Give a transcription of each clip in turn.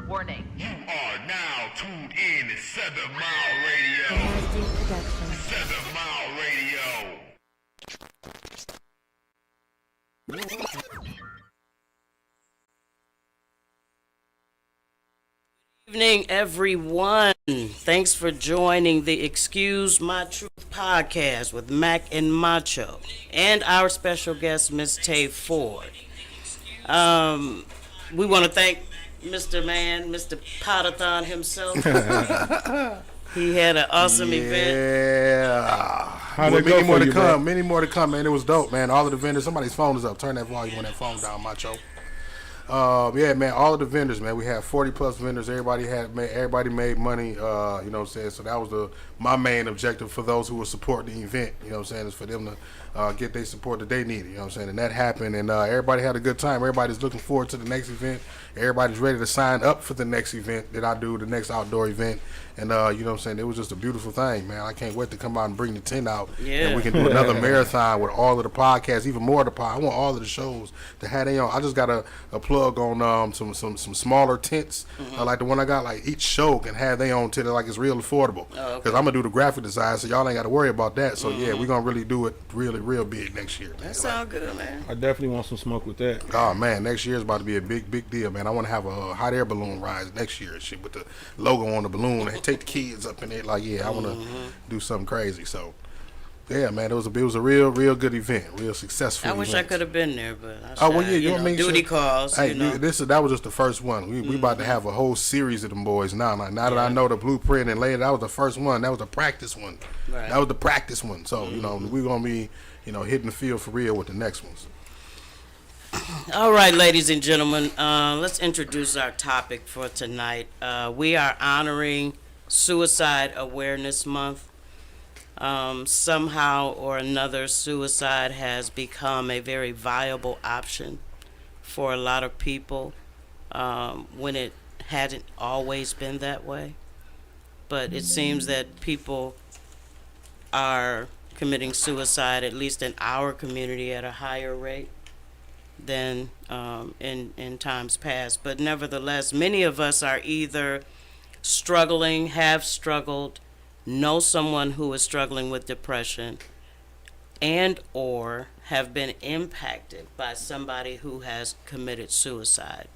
Warning. You are now tuned in to 7 Mile Radio. 7 Mile Radio. Evening, everyone. Thanks for joining the Excuse My Truth podcast with Mac and Macho and our special guest, Miss Tay Ford. We want to thank Mr. Mr. Potathon himself. He had an awesome event. Yeah. Many more to come. Many more to come, man. It was dope, man. All of the vendors. Somebody's phone is up. Turn that volume on that phone down, Macho. Yeah, man. All of the vendors, man. We had 40 plus vendors. Everybody made money. You know what I'm saying. So that was my main objective for those who were supporting the event. You know what I'm saying, is for them to get their support that they needed. You know what I'm saying, and that happened. And everybody had a good time. Everybody's looking forward to the next event. Everybody's ready to sign up for the next event that I do, the next outdoor event. And you know what I'm saying, it was just a beautiful thing, man. I can't wait to come out and bring the tent out. Yeah. And we can do another marathon with all of the podcasts, even more of the pod. I want all of the shows to have their own. I just got a plug on some smaller tents, like the one I got. Like each show can have their own tent, like it's real affordable. Oh, okay. Because I'm gonna do the graphic design, so y'all ain't got to worry about that. So yeah, we're gonna really do it real big next year. That sounds good, man. I definitely want some smoke with that. Oh man, next year is about to be a big deal, man. I want to have a hot air balloon ride next year and shit with the logo on the balloon and take the kids up in it. Like, yeah, I want to do something crazy. So, yeah, man, it was a real good event, real successful. I wish I could have been there, but you know what I mean? duty calls. Hey, you know. that was just the first one. We about to have a whole series of them boys now. Now that I know the blueprint and later, that was the first one. That was the practice one. Right. That was the practice one. So you know, we're gonna be hitting the field for real with the next ones. All right, ladies and gentlemen, let's introduce our topic for tonight. We are honoring Suicide Awareness Month. Somehow or another, suicide has become a very viable option for a lot of people when it hadn't always been that way. But it seems that people are committing suicide, at least in our community, at a higher rate than in times past. But nevertheless, many of us are either struggling, have struggled, know someone who is struggling with depression, and or have been impacted by somebody who has committed suicide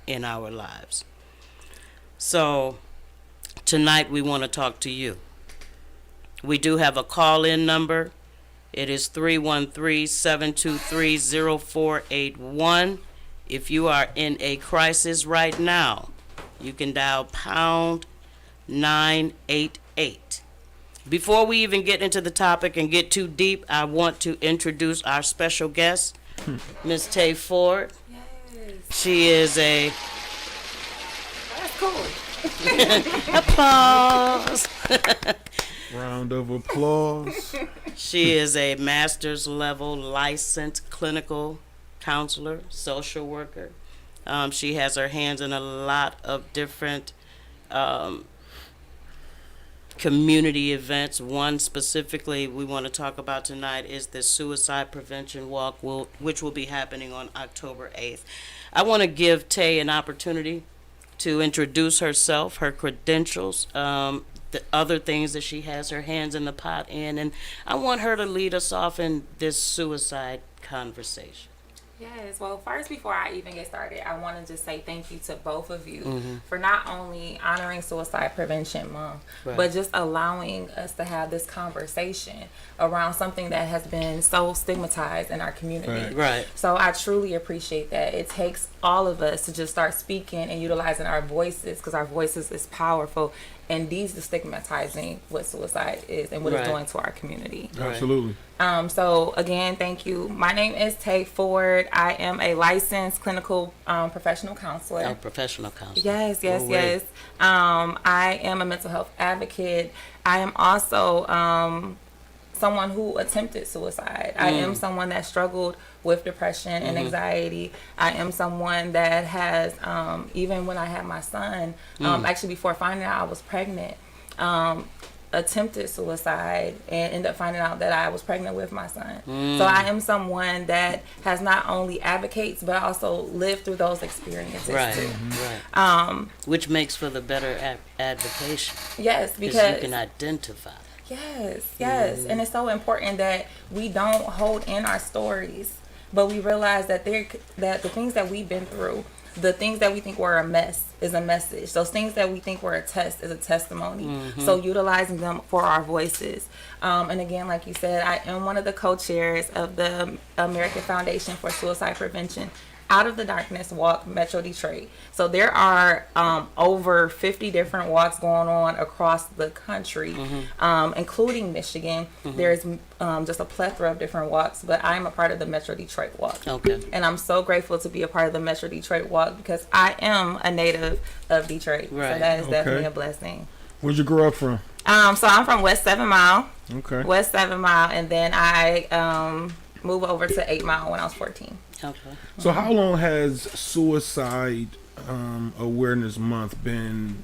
in our lives. So tonight we want to talk to you. We do have a call-in number. It is 313-723-0481. If you are in a crisis right now, you can dial pound 988. Before we even get into the topic and get too deep, I want to introduce our special guest, Miss Tay Ford. Yes. She is a... That's cool. Applause. Round of applause. She is a master's level licensed clinical counselor, social worker. She has her hands in a lot of different community events. One specifically we want to talk about tonight is the Suicide Prevention Walk, which will be happening on October 8th. I want to give Tay an opportunity to introduce herself, her credentials, the other things that she has her hands in the pot in, and I want her to lead us off in this suicide conversation. Yes, well, first, before I even get started, I want to just say thank you to both of you for not only honoring Suicide Prevention Month, but just allowing us to have this conversation around something that has been so stigmatized in our community. Right. So I truly appreciate that. It takes all of us to just start speaking and utilizing our voices, because our voices is powerful and destigmatizing what suicide is and what it's doing to our community. Absolutely. So again, thank you. My name is Tay Ford. I am a licensed clinical professional counselor. A professional counselor. Yes. I am a mental health advocate. I am also someone who attempted suicide. I am someone that struggled with depression and anxiety. I am someone that has, even when I had my son, actually before finding out I was pregnant, attempted suicide and ended up finding out that I was pregnant with my son. So I am someone that has not only advocates but also lived through those experiences too. Right. Which makes for the better advocation. Yes, because you can identify. Yes. And it's so important that we don't hold in our stories, but we realize that that the things that we've been through, the things that we think were a mess is a message. Those things that we think were a test is a testimony. So utilizing them for our voices. And again, like you said, I am one of the co-chairs of the American Foundation for Suicide Prevention Out of the Darkness Walk, Metro Detroit. So there are over 50 different walks going on across the country, including Michigan. There's just a plethora of different walks, but I'm a part of the Metro Detroit Walk. Okay. And I'm so grateful to be a part of the Metro Detroit Walk because I am a native of Detroit. Right. So that is definitely a blessing. Where'd you grow up from? So I'm from West 7 Mile. Okay. West 7 Mile, and then I moved over to 8 Mile when I was 14. Okay. So how long has Suicide Awareness Month been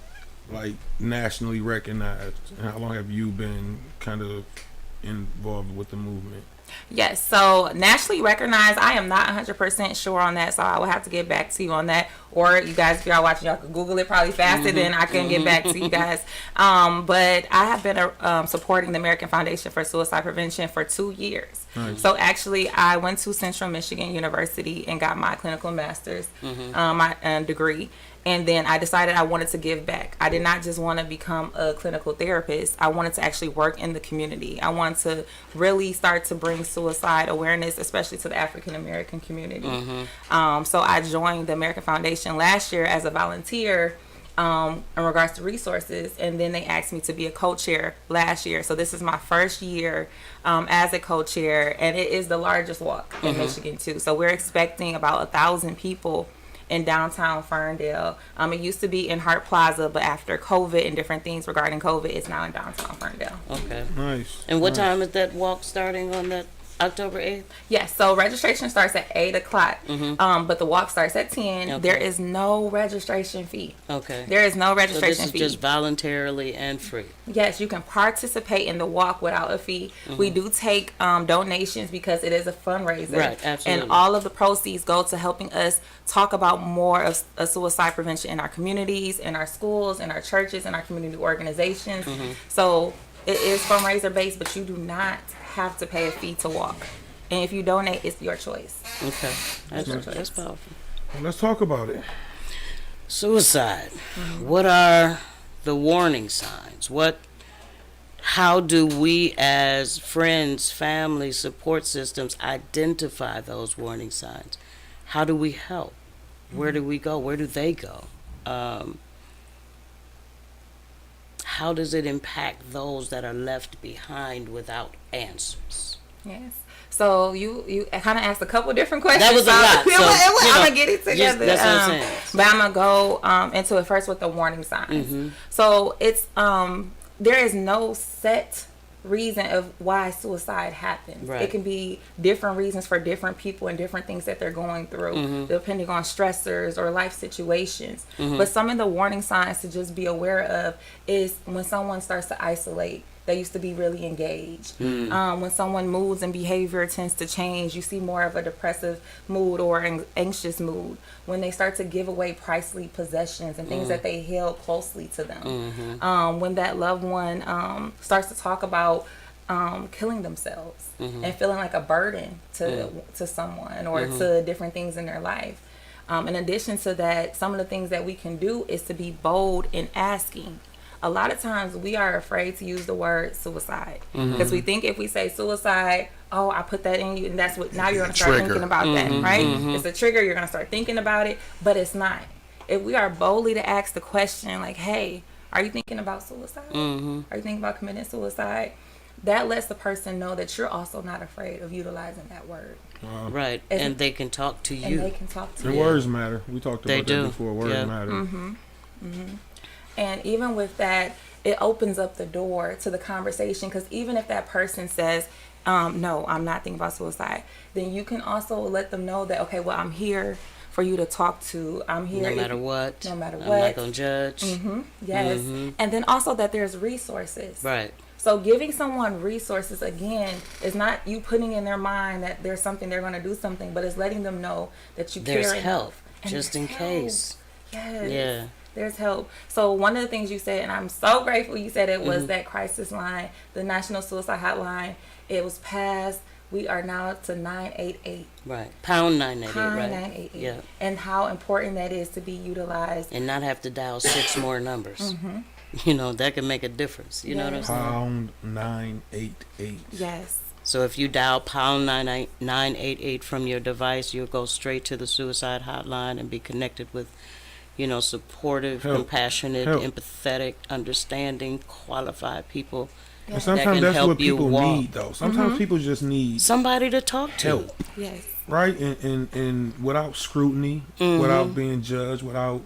like nationally recognized, and how long have you been kind of involved with the movement? Yes, so nationally recognized, I am not 100% sure on that, so I will have to get back to you on that. Or you guys, if y'all watching, y'all can Google it probably faster than I can get back to you guys. But I have been supporting the American Foundation for Suicide Prevention for 2 years. Nice. So actually, I went to Central Michigan University and got my clinical master's my degree. And then I decided I wanted to give back. I did not just want to become a clinical therapist. I wanted to actually work in the community. I wanted to really start to bring suicide awareness, especially to the African American community. So I joined the American Foundation last year as a volunteer in regards to resources. And then they asked me to be a co-chair last year. So this is my first year as a co-chair. And it is the largest walk in Michigan, too. So we're expecting about 1,000 people in downtown Ferndale. It used to be in Hart Plaza, but after COVID and different things regarding COVID, it's now in downtown Ferndale. Okay. Nice. And what time is that walk starting on that October 8th? Yes, so registration starts at 8 o'clock, but the walk starts at 10. Okay. There is no registration fee. Okay. There is no registration so this fee. is just voluntarily and free. Yes, you can participate in the walk without a fee. We do take donations because it is a fundraiser. Right, absolutely. And all of the proceeds go to helping us talk about more of suicide prevention in our communities, in our schools, in our churches, in our community organizations. So it is fundraiser based, but you do not have to pay a fee to walk. And if you donate, it's your choice. Okay. That's powerful. Well, let's talk about it. Suicide. What are the warning signs? How do we as friends, family, support systems identify those warning signs? How do we help? Where do we go? Where do they go? How does it impact those that are left behind without answers? Yes. So you kind of asked a couple different questions. That was a lot. So, I'm going to get it together. That's what I'm saying. But I'm going to go into it first with the warning signs. So it's there is no set reason of why suicide happens. Right. It can be different reasons for different people and different things that they're going through, depending on stressors or life situations. But some of the warning signs to just be aware of is when someone starts to isolate. They used to be really engaged. When someone moods and behavior tends to change, you see more of a depressive mood or an anxious mood. When they start to give away pricely possessions and things that they held closely to them. When that loved one starts to talk about killing themselves and feeling like a burden to someone or to different things in their life. In addition to that, some of the things that we can do is to be bold in asking. A lot of times we are afraid to use the word suicide because we think if we say suicide, oh, I put that in you, and that's what now you're going to start thinking about that, right? It's a trigger. You're going to start thinking about it, but it's not. If we are boldly to ask the question, like, "Hey, are you thinking about suicide? Are you thinking about committing suicide?" That lets the person know that you're also not afraid of utilizing that word. Right, and they can talk to you. And they can talk to you. The words matter. We talked about that before. Words matter. And even with that, it opens up the door to the conversation because even if that person says, no, I'm not thinking about suicide, then you can also let them know that, okay, well, I'm here for you to talk to. I'm here. No matter what. No matter I'm what. not going to judge. Yes. And then also that there's resources. Right. So giving someone resources, again, is not you putting in their mind that there's something they're going to do something, but it's letting them know that you There's care help, enough. And just in help. case. Yes. Yeah. There's help. So one of the things you said, and I'm so grateful you said it, was that crisis line, the National Suicide Hotline. It was passed. We are now up to 988. Right. Pound 988, Pound right? 988. Yeah. And how important that is to be utilized. And not have to dial 6 more numbers. You know, that can make a difference. You know what I'm saying? Pound 988. Yes. So if you dial pound 988 from your device, you'll go straight to the suicide hotline and be connected with, you know, supportive, compassionate, empathetic, understanding, qualified people. And sometimes that can that's what help you people walk. need, though. Sometimes people just need Somebody to talk to. help, Yes. right? And without scrutiny, without being judged, without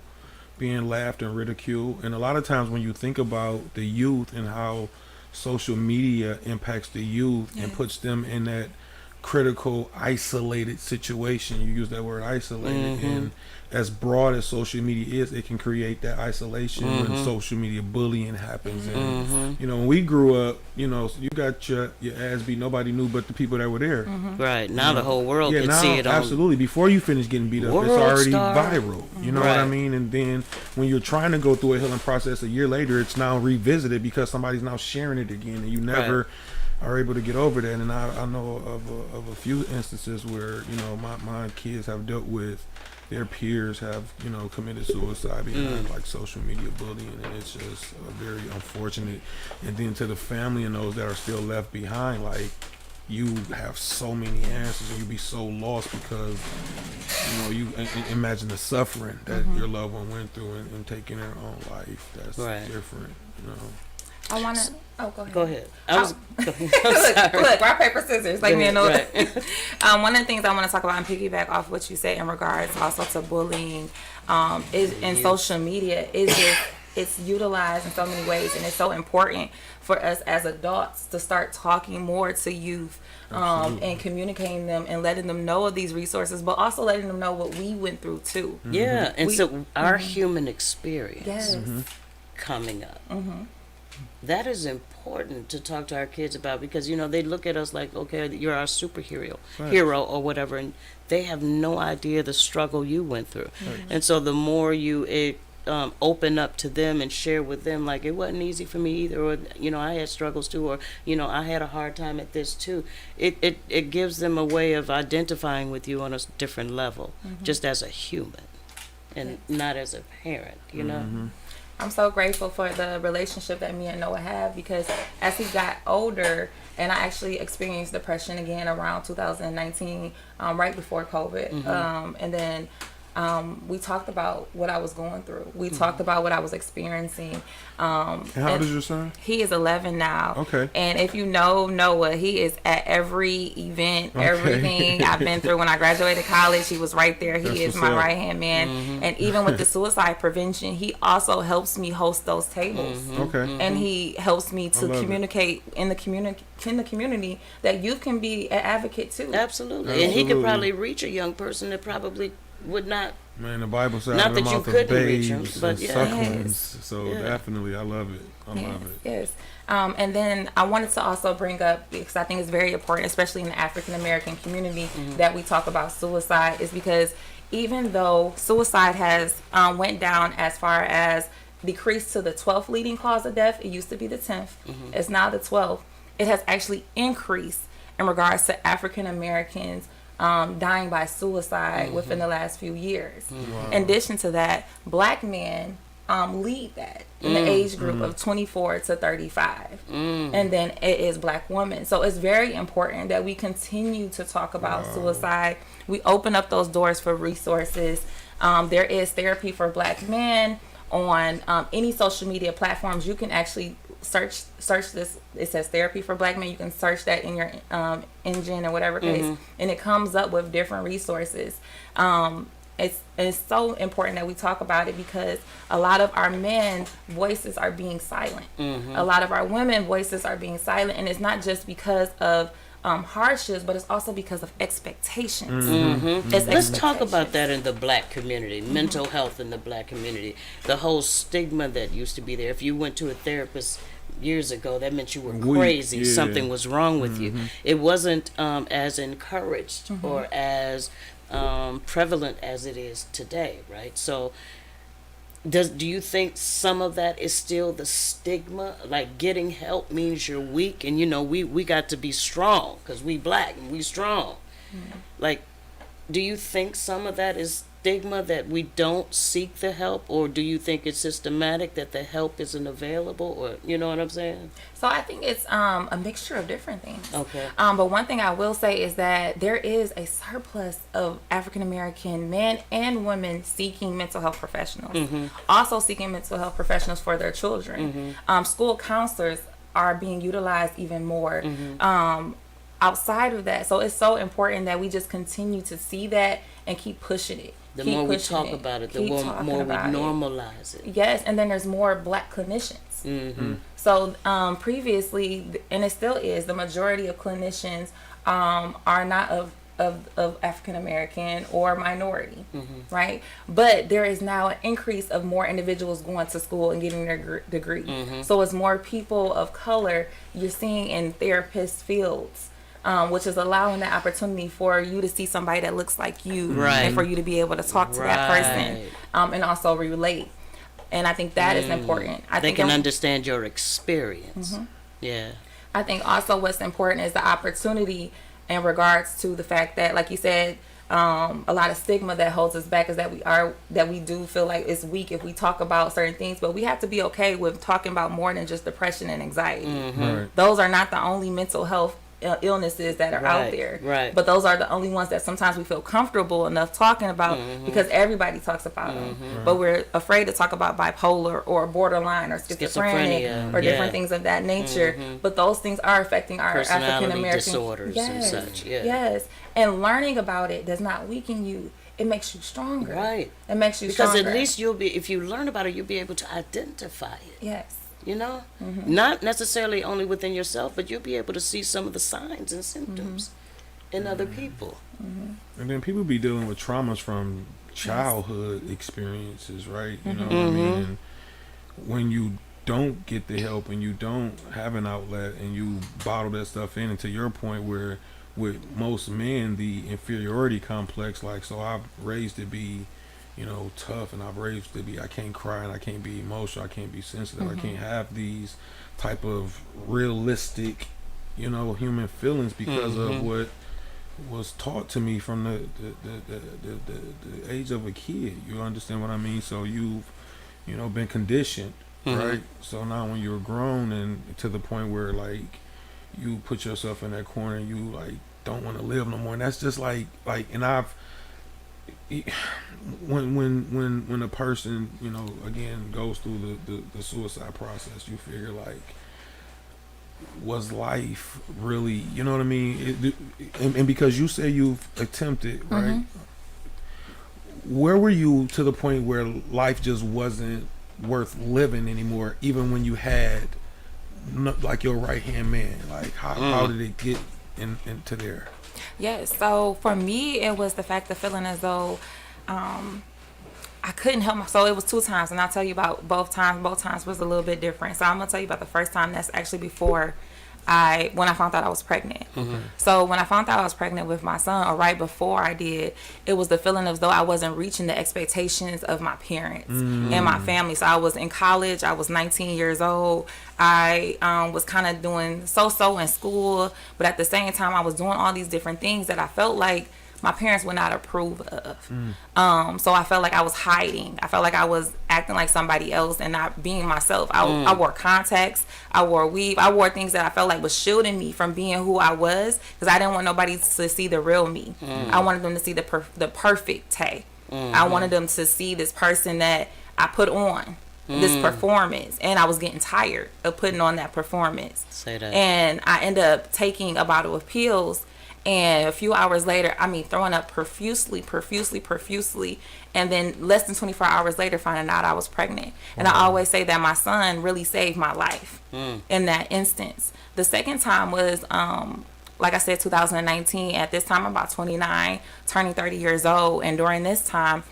being laughed and ridiculed. And a lot of times when you think about the youth and how social media impacts the youth and puts them in that critical, isolated situation. You use that word isolated, and as broad as social media is, it can create that isolation when social media bullying happens. And you know, when we grew up, you know, you got your ass beat. Nobody knew but the people that were there. Right. Now the whole world can now, see it on. absolutely. Before you finish getting beat up, it's World already Star. viral. You know what I Right. mean? And then when you're trying to go through a healing process a year later, it's now revisited because somebody's now sharing it again, and you never are able to get over that. And I know of a few instances where, you know, my kids have dealt with their peers have, you know, committed suicide behind like social media bullying, and it's just very unfortunate. And then to the family and those that are still left behind, like, you have so many answers and you be so lost because, you know, you imagine the suffering that your loved one went through and taking their own life. That's different, you know. I want to. Oh, go ahead. Go ahead. I'm Look, rock, paper, scissors. Like me and right. one of the things I want to talk about and piggyback off what you said in regards also to bullying is in social media is it's utilized in so many ways, and it's so important for us as adults to start talking more to youth and communicating them and letting them know of these resources, but also letting them know what we went through too. Yeah, and so our human experience Yes. coming up. That is important to talk to our kids about because, you know, they look at us like, okay, you're our superhero hero or whatever, and they have no idea the struggle you went through. And so the more you open up to them and share with them, like, it wasn't easy for me either, or, you know, I had struggles too, or, you know, I had a hard time at this too. It gives them a way of identifying with you on a different level, just as a human and not as a parent, you know? I'm so grateful for the relationship that me and Noah have because as he got older, and I actually experienced depression again around 2019, right before COVID, and then we talked about what I was going through. We talked about what I was experiencing. And how old is your son? He is 11 now. Okay. And if you know Noah, he is at every event, everything I've been through. When I graduated college, he was right there. He is my right-hand man. And even with the suicide prevention, he also helps me host those tables. Okay. And he helps me to communicate in the community that youth can be an advocate too. Absolutely. And he could probably reach a young person that probably would not. Man, the Bible says Not out of the that you mouth of couldn't reach 'em, babes but and yeah. sucklings. So definitely, I love it. I love it. Yes. And then I wanted to also bring up, because I think it's very important, especially in the African American community, that we talk about suicide, is because even though suicide has went down as far as decreased to the 12th leading cause of death, it used to be the 10th, it's now the 12th, it has actually increased in regards to African Americans dying by suicide within the last few years. In addition to that, black men lead that in the age group of 24 to 35. And then it is black women. So it's very important that we continue to talk about suicide. We open up those doors for resources. There is therapy for black men on any social media platforms. You can actually search this. It says therapy for black men. You can search that in your engine or whatever case, and it comes up with different resources. It's so important that we talk about it because a lot of our men's voices are being silent. A lot of our women voices are being silent, and it's not just because of hardships, but it's also because of expectations. Let's talk about that in the black community, mental health in the black community. The whole stigma that used to be there. If you went to a therapist years ago, that meant you were crazy. Something was wrong with you. It wasn't as encouraged or as prevalent as it is today, right? So do you think some of that is still the stigma? Like getting help means you're weak, and we got to be strong because we black and we strong. Like, do you think some of that is stigma, that we don't seek the help, or do you think it's systematic that the help isn't available, or you know what I'm saying? So I think it's a mixture of different things. Okay. But one thing I will say is that there is a surplus of African American men and women seeking mental health professionals, also seeking mental health professionals for their children. School counselors are being utilized even more. Outside of that, so it's so important that we just continue to see that and keep pushing it. The more we talk about it, the more we normalize it. Yes, and then there's more black clinicians. So previously, and it still is, the majority of clinicians are not of African American or minority, right? But there is now an increase of more individuals going to school and getting their degree. So it's more people of color you're seeing in therapist fields. Which is allowing the opportunity for you to see somebody that looks like you, and for you to be able to talk to that person, and also relate. And I think that is important. They can understand your experience. Yeah. I think also what's important is the opportunity in regards to the fact that, like you said, a lot of stigma that holds us back is that we do feel like it's weak if we talk about certain things, but we have to be okay with talking about more than just depression and anxiety. Those are not the only mental health illnesses that are out there, but those are the only ones that sometimes we feel comfortable enough talking about because everybody talks about them, but we're afraid to talk about bipolar or borderline or schizophrenic or different things of that nature. But those things are affecting our African American disorders and such. Yes, and learning about it does not weaken you. It makes you stronger. Right. It makes you because stronger. at least if you learn about it, you'll be able to identify it. Yes. Not necessarily only within yourself, but you'll be able to see some of the signs and symptoms in other people. And then people be dealing with traumas from childhood experiences, right? You know what I mean? And when you don't get the help and you don't have an outlet and you bottle that stuff in, and to your point where with most men, the inferiority complex, like, so I've raised to be tough, and I've raised to be, I can't cry and I can't be emotional, I can't be sensitive, I can't have these type of realistic, human feelings because of what was taught to me from the age of a kid. You understand what I mean? So you've, been conditioned, right? So now when you're grown and to the point where like you put yourself in that corner and you like don't want to live no more, and that's just like, and I've, when a person again goes through the suicide process, you figure like, was life really, you know what I mean? And because you say you've attempted, right? Where were you to the point where life just wasn't worth living anymore, even when you had like your right hand man? Like how did it get into there? Yes. So for me, it was the fact of feeling as though I couldn't help myself. So it was 2 times, and I'll tell you about both times. Both times was a little bit different. So I'm gonna tell you about the first time. That's actually when I found out I was pregnant. So when I found out I was pregnant with my son, or right before I did, it was the feeling as though I wasn't reaching the expectations of my parents and my family. So I was in college. I was 19 years old. I was kind of doing so-so in school, but at the same time, I was doing all these different things that I felt like my parents would not approve of. So I felt like I was hiding. I felt like I was acting like somebody else and not being myself. I wore contacts. I wore weave. I wore things that I felt like was shielding me from being who I was, because I didn't want nobody to see the real me. I wanted them to see the perfect Tay. I wanted them to see this person that I put on. This performance, and I was getting tired of putting on that performance. Say that. And I ended up taking a bottle of pills, and a few hours later, throwing up profusely, and then less than 24 hours later, finding out I was pregnant. And I always say that my son really saved my life in that instance. The second time was like I said, 2019. At this time, I'm about 29, turning 30 years old. And during this time,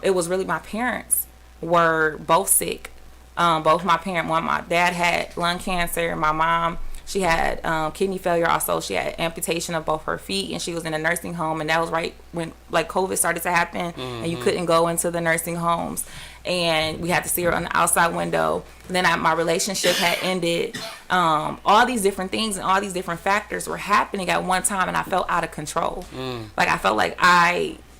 it was really my parents were both sick. Both my parents, my dad had lung cancer. My mom, she had kidney failure also. She had amputation of both her feet, and she was in a nursing home. And that was right when like COVID started to happen, and you couldn't go into the nursing homes. And we had to see her on the outside window. Then my relationship had ended. All these different things and all these different factors were happening at one time, and I felt out of control. Like I felt like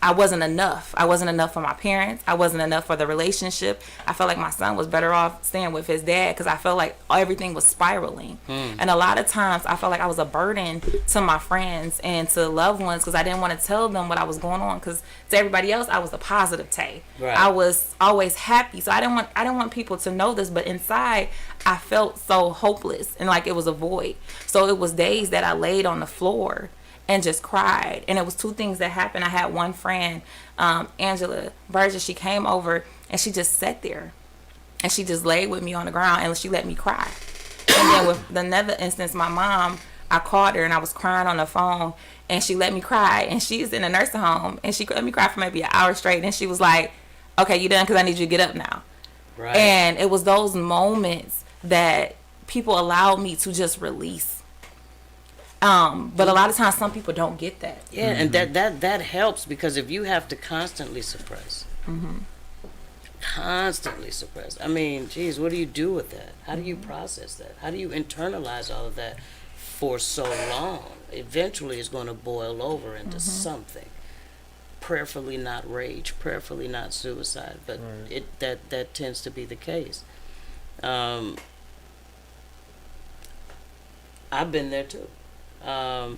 I wasn't enough. I wasn't enough for my parents. I wasn't enough for the relationship. I felt like my son was better off staying with his dad because I felt like everything was spiraling. And a lot of times I felt like I was a burden to my friends and to loved ones because I didn't want to tell them what I was going on, because to everybody else I was a positive Tay. Right. I was always happy. So I didn't want people to know this, but inside I felt so hopeless and like it was a void. So it was days that I laid on the floor and just cried. And it was two things that happened. I had one friend, Angela Burgess, she came over and she just sat there and she just laid with me on the ground and she let me cry. And then with another instance, my mom, I called her and I was crying on the phone and she let me cry, and she's in a nursing home and she let me cry for maybe an hour straight, and she was like, okay, you done, because I need you to get up now. Right. And it was those moments that people allowed me to just release. But a lot of times some people don't get that. Yeah, and that helps, because if you have to constantly suppress, I mean, geez, what do you do with that? How do you process that? How do you internalize all of that for so long? Eventually it's going to boil over into something. Prayerfully not rage, prayerfully not suicide, but that tends to be the case. I've been there too. I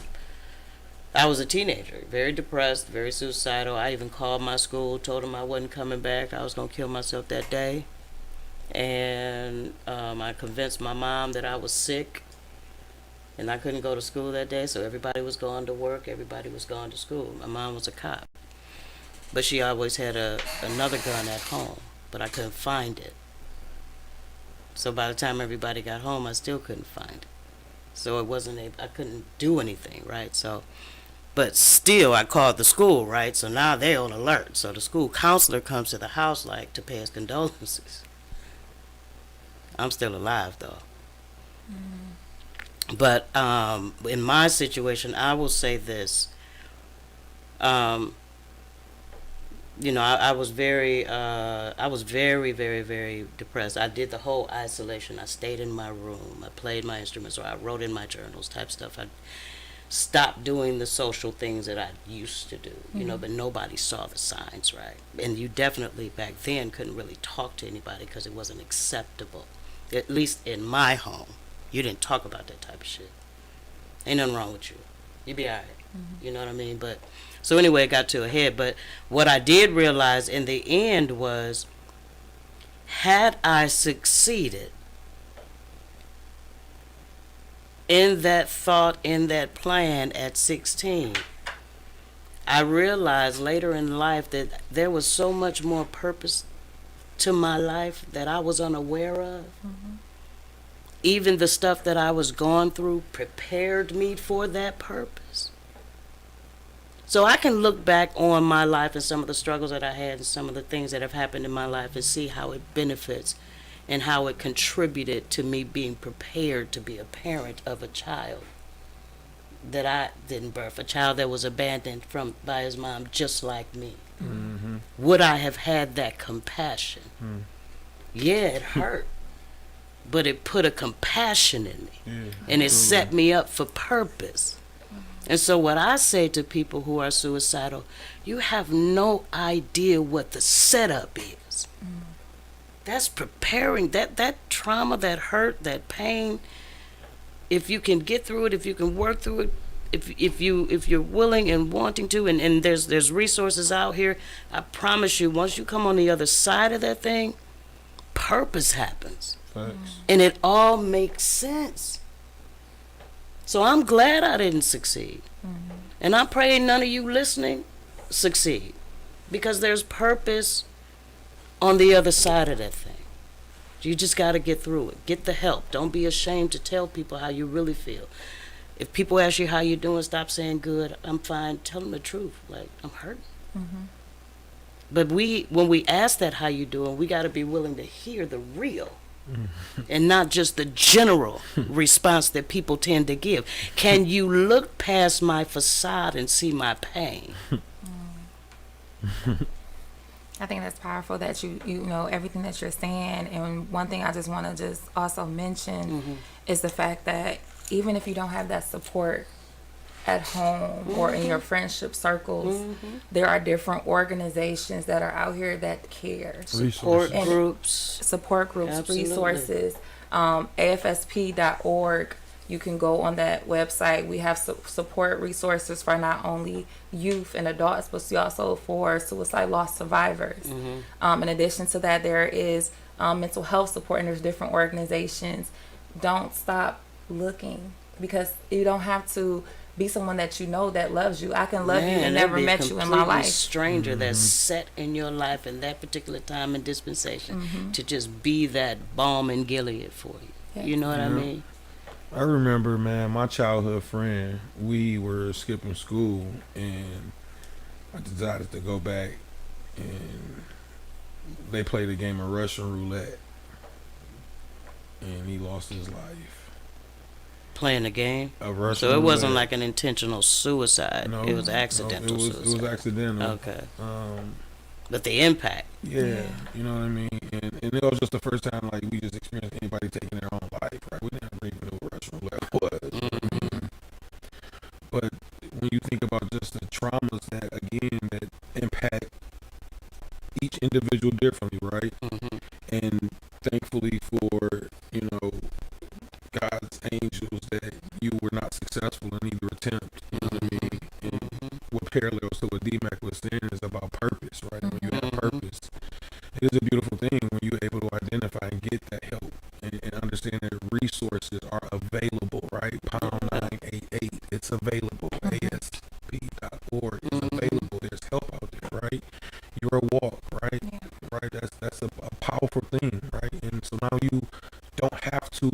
was a teenager, very depressed, very suicidal. I even called my school, told them I wasn't coming back. I was going to kill myself that day. And I convinced my mom that I was sick and I couldn't go to school that day, so everybody was going to work, everybody was going to school. My mom was a cop, but she always had another gun at home, but I couldn't find it. So by the time everybody got home, I still couldn't find it. So I couldn't do anything, right? So, but still, I called the school, right? So now they're on alert. So the school counselor comes to the house, like, to pay us condolences. I'm still alive, though. But in my situation, I will say this. You know, I was very, very, very depressed. I did the whole isolation. I stayed in my room. I played my instruments, or I wrote in my journals type stuff. I stopped doing the social things that I used to do, you know, but nobody saw the signs, right? And you definitely back then couldn't really talk to anybody because it wasn't acceptable. At least in my home, you didn't talk about that type of shit. Ain't nothing wrong with you. You be all right. You know what I mean? But so anyway, it got to a head. But what I did realize in the end was, had I succeeded in that thought, in that plan at 16, I realized later in life that there was so much more purpose to my life that I was unaware of. Even the stuff that I was going through prepared me for that purpose. So I can look back on my life and some of the struggles that I had and some of the things that have happened in my life and see how it benefits and how it contributed to me being prepared to be a parent of a child that I didn't birth, a child that was abandoned by his mom just like me. Would I have had that compassion? Yeah, it hurt. But it put a compassion in me, and it set me up for purpose. And so what I say to people who are suicidal, you have no idea what the setup is. That's preparing, that trauma, that hurt, that pain. If you can get through it, if you can work through it, if you're willing and wanting to, and there's resources out here, I promise you, once you come on the other side of that thing, purpose happens. And it all makes sense. So I'm glad I didn't succeed. And I'm praying none of you listening succeed. Because there's purpose on the other side of that thing. You just got to get through it. Get the help. Don't be ashamed to tell people how you really feel. If people ask you how you doing, stop saying good, I'm fine. Tell them the truth. Like, I'm hurting. But when we ask that how you doing, we got to be willing to hear the real. And not just the general response that people tend to give. Can you look past my facade and see my pain? I think that's powerful that you know everything that you're saying. And one thing I just want to just also mention is the fact that even if you don't have that support at home or in your friendship circles, there are different organizations that are out here that care. Support groups, Absolutely. Resources. AFSP.org. You can go on that website. We have support resources for not only youth and adults, but also for suicide loss survivors. In addition to that, there is mental health support, and there's different organizations. Don't stop looking, because you don't have to be someone that you know that loves you. I can love you and never met you in my life. Stranger that's set in your life in that particular time and dispensation to just be that balm in Gilead for you. Yes. You know what I mean? I remember, man, my childhood friend, we were skipping school, and I decided to go back, and they played a game of Russian roulette, and he lost his life. Playing the game? So it wasn't like an intentional suicide. No, it was accidental suicide. It was accidental. Okay. But the impact. Yeah, you know what I mean? And it was just the first time, like, we just experienced anybody taking their own life, right? We didn't even know what Russian roulette was. You know what I mean? But when you think about just the traumas that, again, that impact each individual differently, right? And thankfully for, you know, God's angels, that you were not successful in either attempt. You know what I mean? And what parallels to what DMAC was saying is about purpose, right? And when you have purpose, it is a beautiful thing when you're able to identify and get that help and understand that resources are available, right? Pound 988, it's available. ASP.org is available. There's help out there, right? Your walk, right? Right? That's a powerful thing, right? And so now you don't have to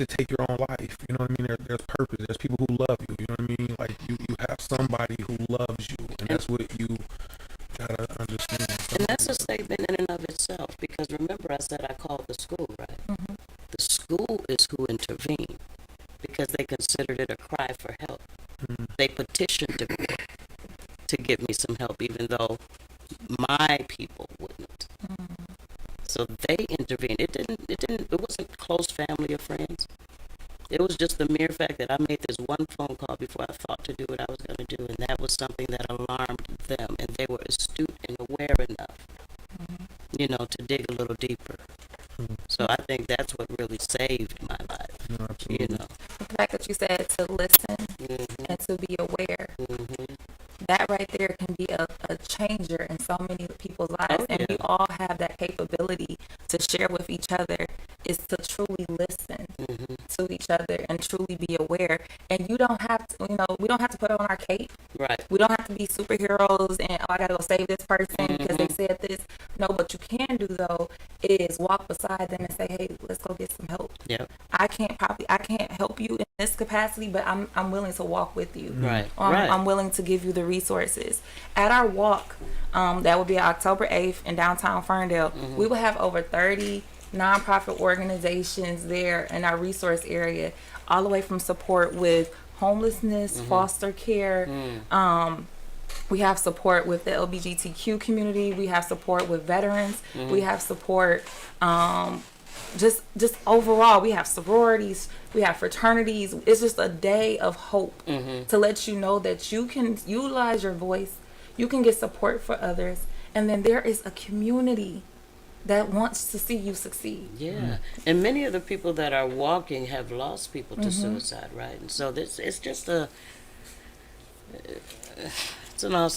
take your own life. You know what I mean? There's purpose. There's people who love you. You know what I mean? Like you have somebody who loves you, and that's what you gotta understand. And that's a statement in and of itself, because remember I said I called the school, right? The school is who intervened, because they considered it a cry for help. They petitioned the court to give me some help, even though my people wouldn't. So they intervened. It wasn't close family or friends. It was just the mere fact that I made this one phone call before I thought to do what I was going to do, and that was something that alarmed them, and they were astute and aware enough, you know, to dig a little deeper. So I think that's what really saved my life. No, absolutely. You know, The fact that you said to listen and to be aware, that right there can be a changer in so many people's lives. And we all have that capability to share with each other, is to truly listen to each other and truly be aware. And you don't have to, you know, we don't have to put on our cape. right. We don't have to be superheroes and, oh, I gotta go save this person because they said this. No, what you can do though is walk beside them and say, hey, let's go get some help. Yep. I can't help you in this capacity, but I'm willing to walk with you. Right. I'm willing to give you the resources. At our walk, that will be October 8th in downtown Ferndale, we will have over 30 nonprofit organizations there in our resource area, all the way from support with homelessness, foster care. We have support with the LGBTQ community. We have support with veterans. We have support just overall. We have sororities. We have fraternities. It's just a day of hope to let you know that you can utilize your voice. You can get support for others. And then there is a community that wants to see you succeed. Yeah. And many of the people that are walking have lost people to suicide, right? And so it's just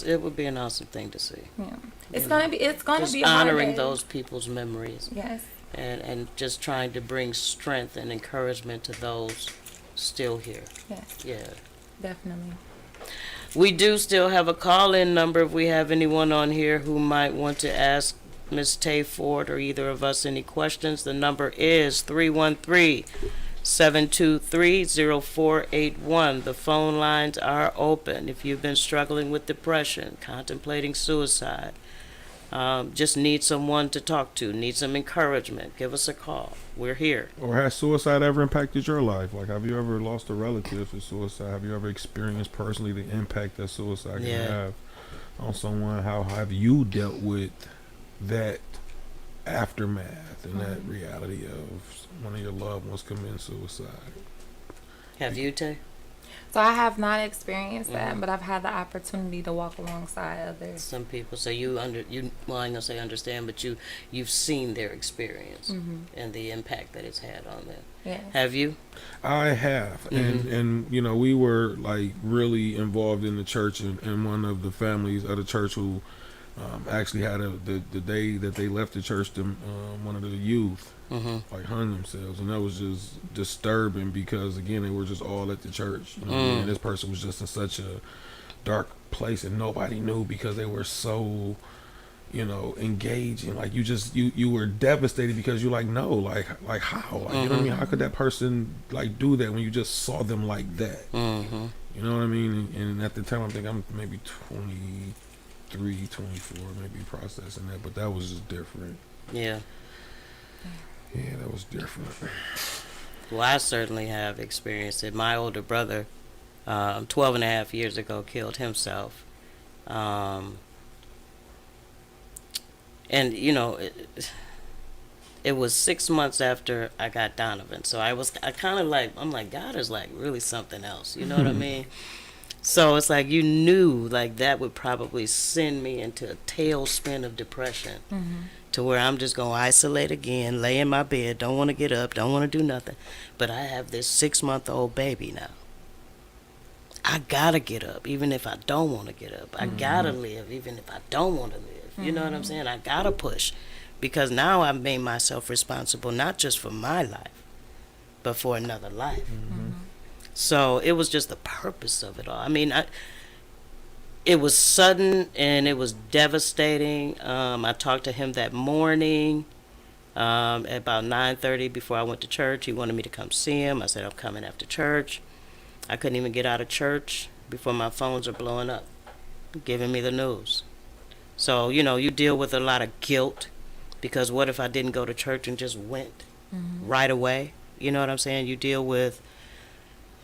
it would be an awesome thing to see. Yeah. It's gonna be a hard honoring day. those people's memories. Yes. And just trying to bring strength and encouragement to those still here. Yes. Yeah. Definitely. We do still have a call-in number if we have anyone on here who might want to ask Ms. Tay Ford or either of us any questions. The number is 313 723-0481. The phone lines are open. If you've been struggling with depression, contemplating suicide, just need someone to talk to, need some encouragement, give us a call. We're here. Or has suicide ever impacted your life? Like, have you ever lost a relative to suicide? Have you ever experienced personally the impact that suicide can have on someone? How have you dealt with that aftermath and that reality of one of your loved ones committing suicide? Have you, Tay? So I have not experienced that, but I've had the opportunity to walk alongside others. Some people say well, I'm gonna say understand, but you've seen their experience and the impact that it's had on them. Yeah. Have you? I have, and you know, we were like really involved in the church, and one of the families of the church who actually had the day that they left the church, one of the youth like hung themselves, and that was just disturbing because again they were just all at the church, you know, and this person was just in such a dark place and nobody knew because they were so, you know, engaging. Like you were devastated because you're like, no, like how, like you know what I mean, how could that person like do that when you just saw them like that? You know what I mean? And at the time I think I'm maybe 23, 24, maybe processing that, but that was just different. Yeah, that was different. Well, I certainly have experienced it. My older brother, 12 and a half years ago, killed himself. And, you know, it was 6 months after I got Donovan. So I'm like, God is like really something else. You know what I mean? So it's like you knew like that would probably send me into a tailspin of depression to where I'm just going to isolate again, lay in my bed, don't want to get up, don't want to do nothing. But I have this 6-month-old baby now. I got to get up even if I don't want to get up. I got to live even if I don't want to live. You know what I'm saying? I got to push because now I've made myself responsible not just for my life, but for another life. So it was just the purpose of it all. I mean, it was sudden and it was devastating. I talked to him that morning at about 9:30 before I went to church. He wanted me to come see him. I said, I'm coming after church. I couldn't even get out of church before my phones are blowing up, giving me the news. So, you know, you deal with a lot of guilt because what if I didn't go to church and just went right away? You know what I'm saying? You deal with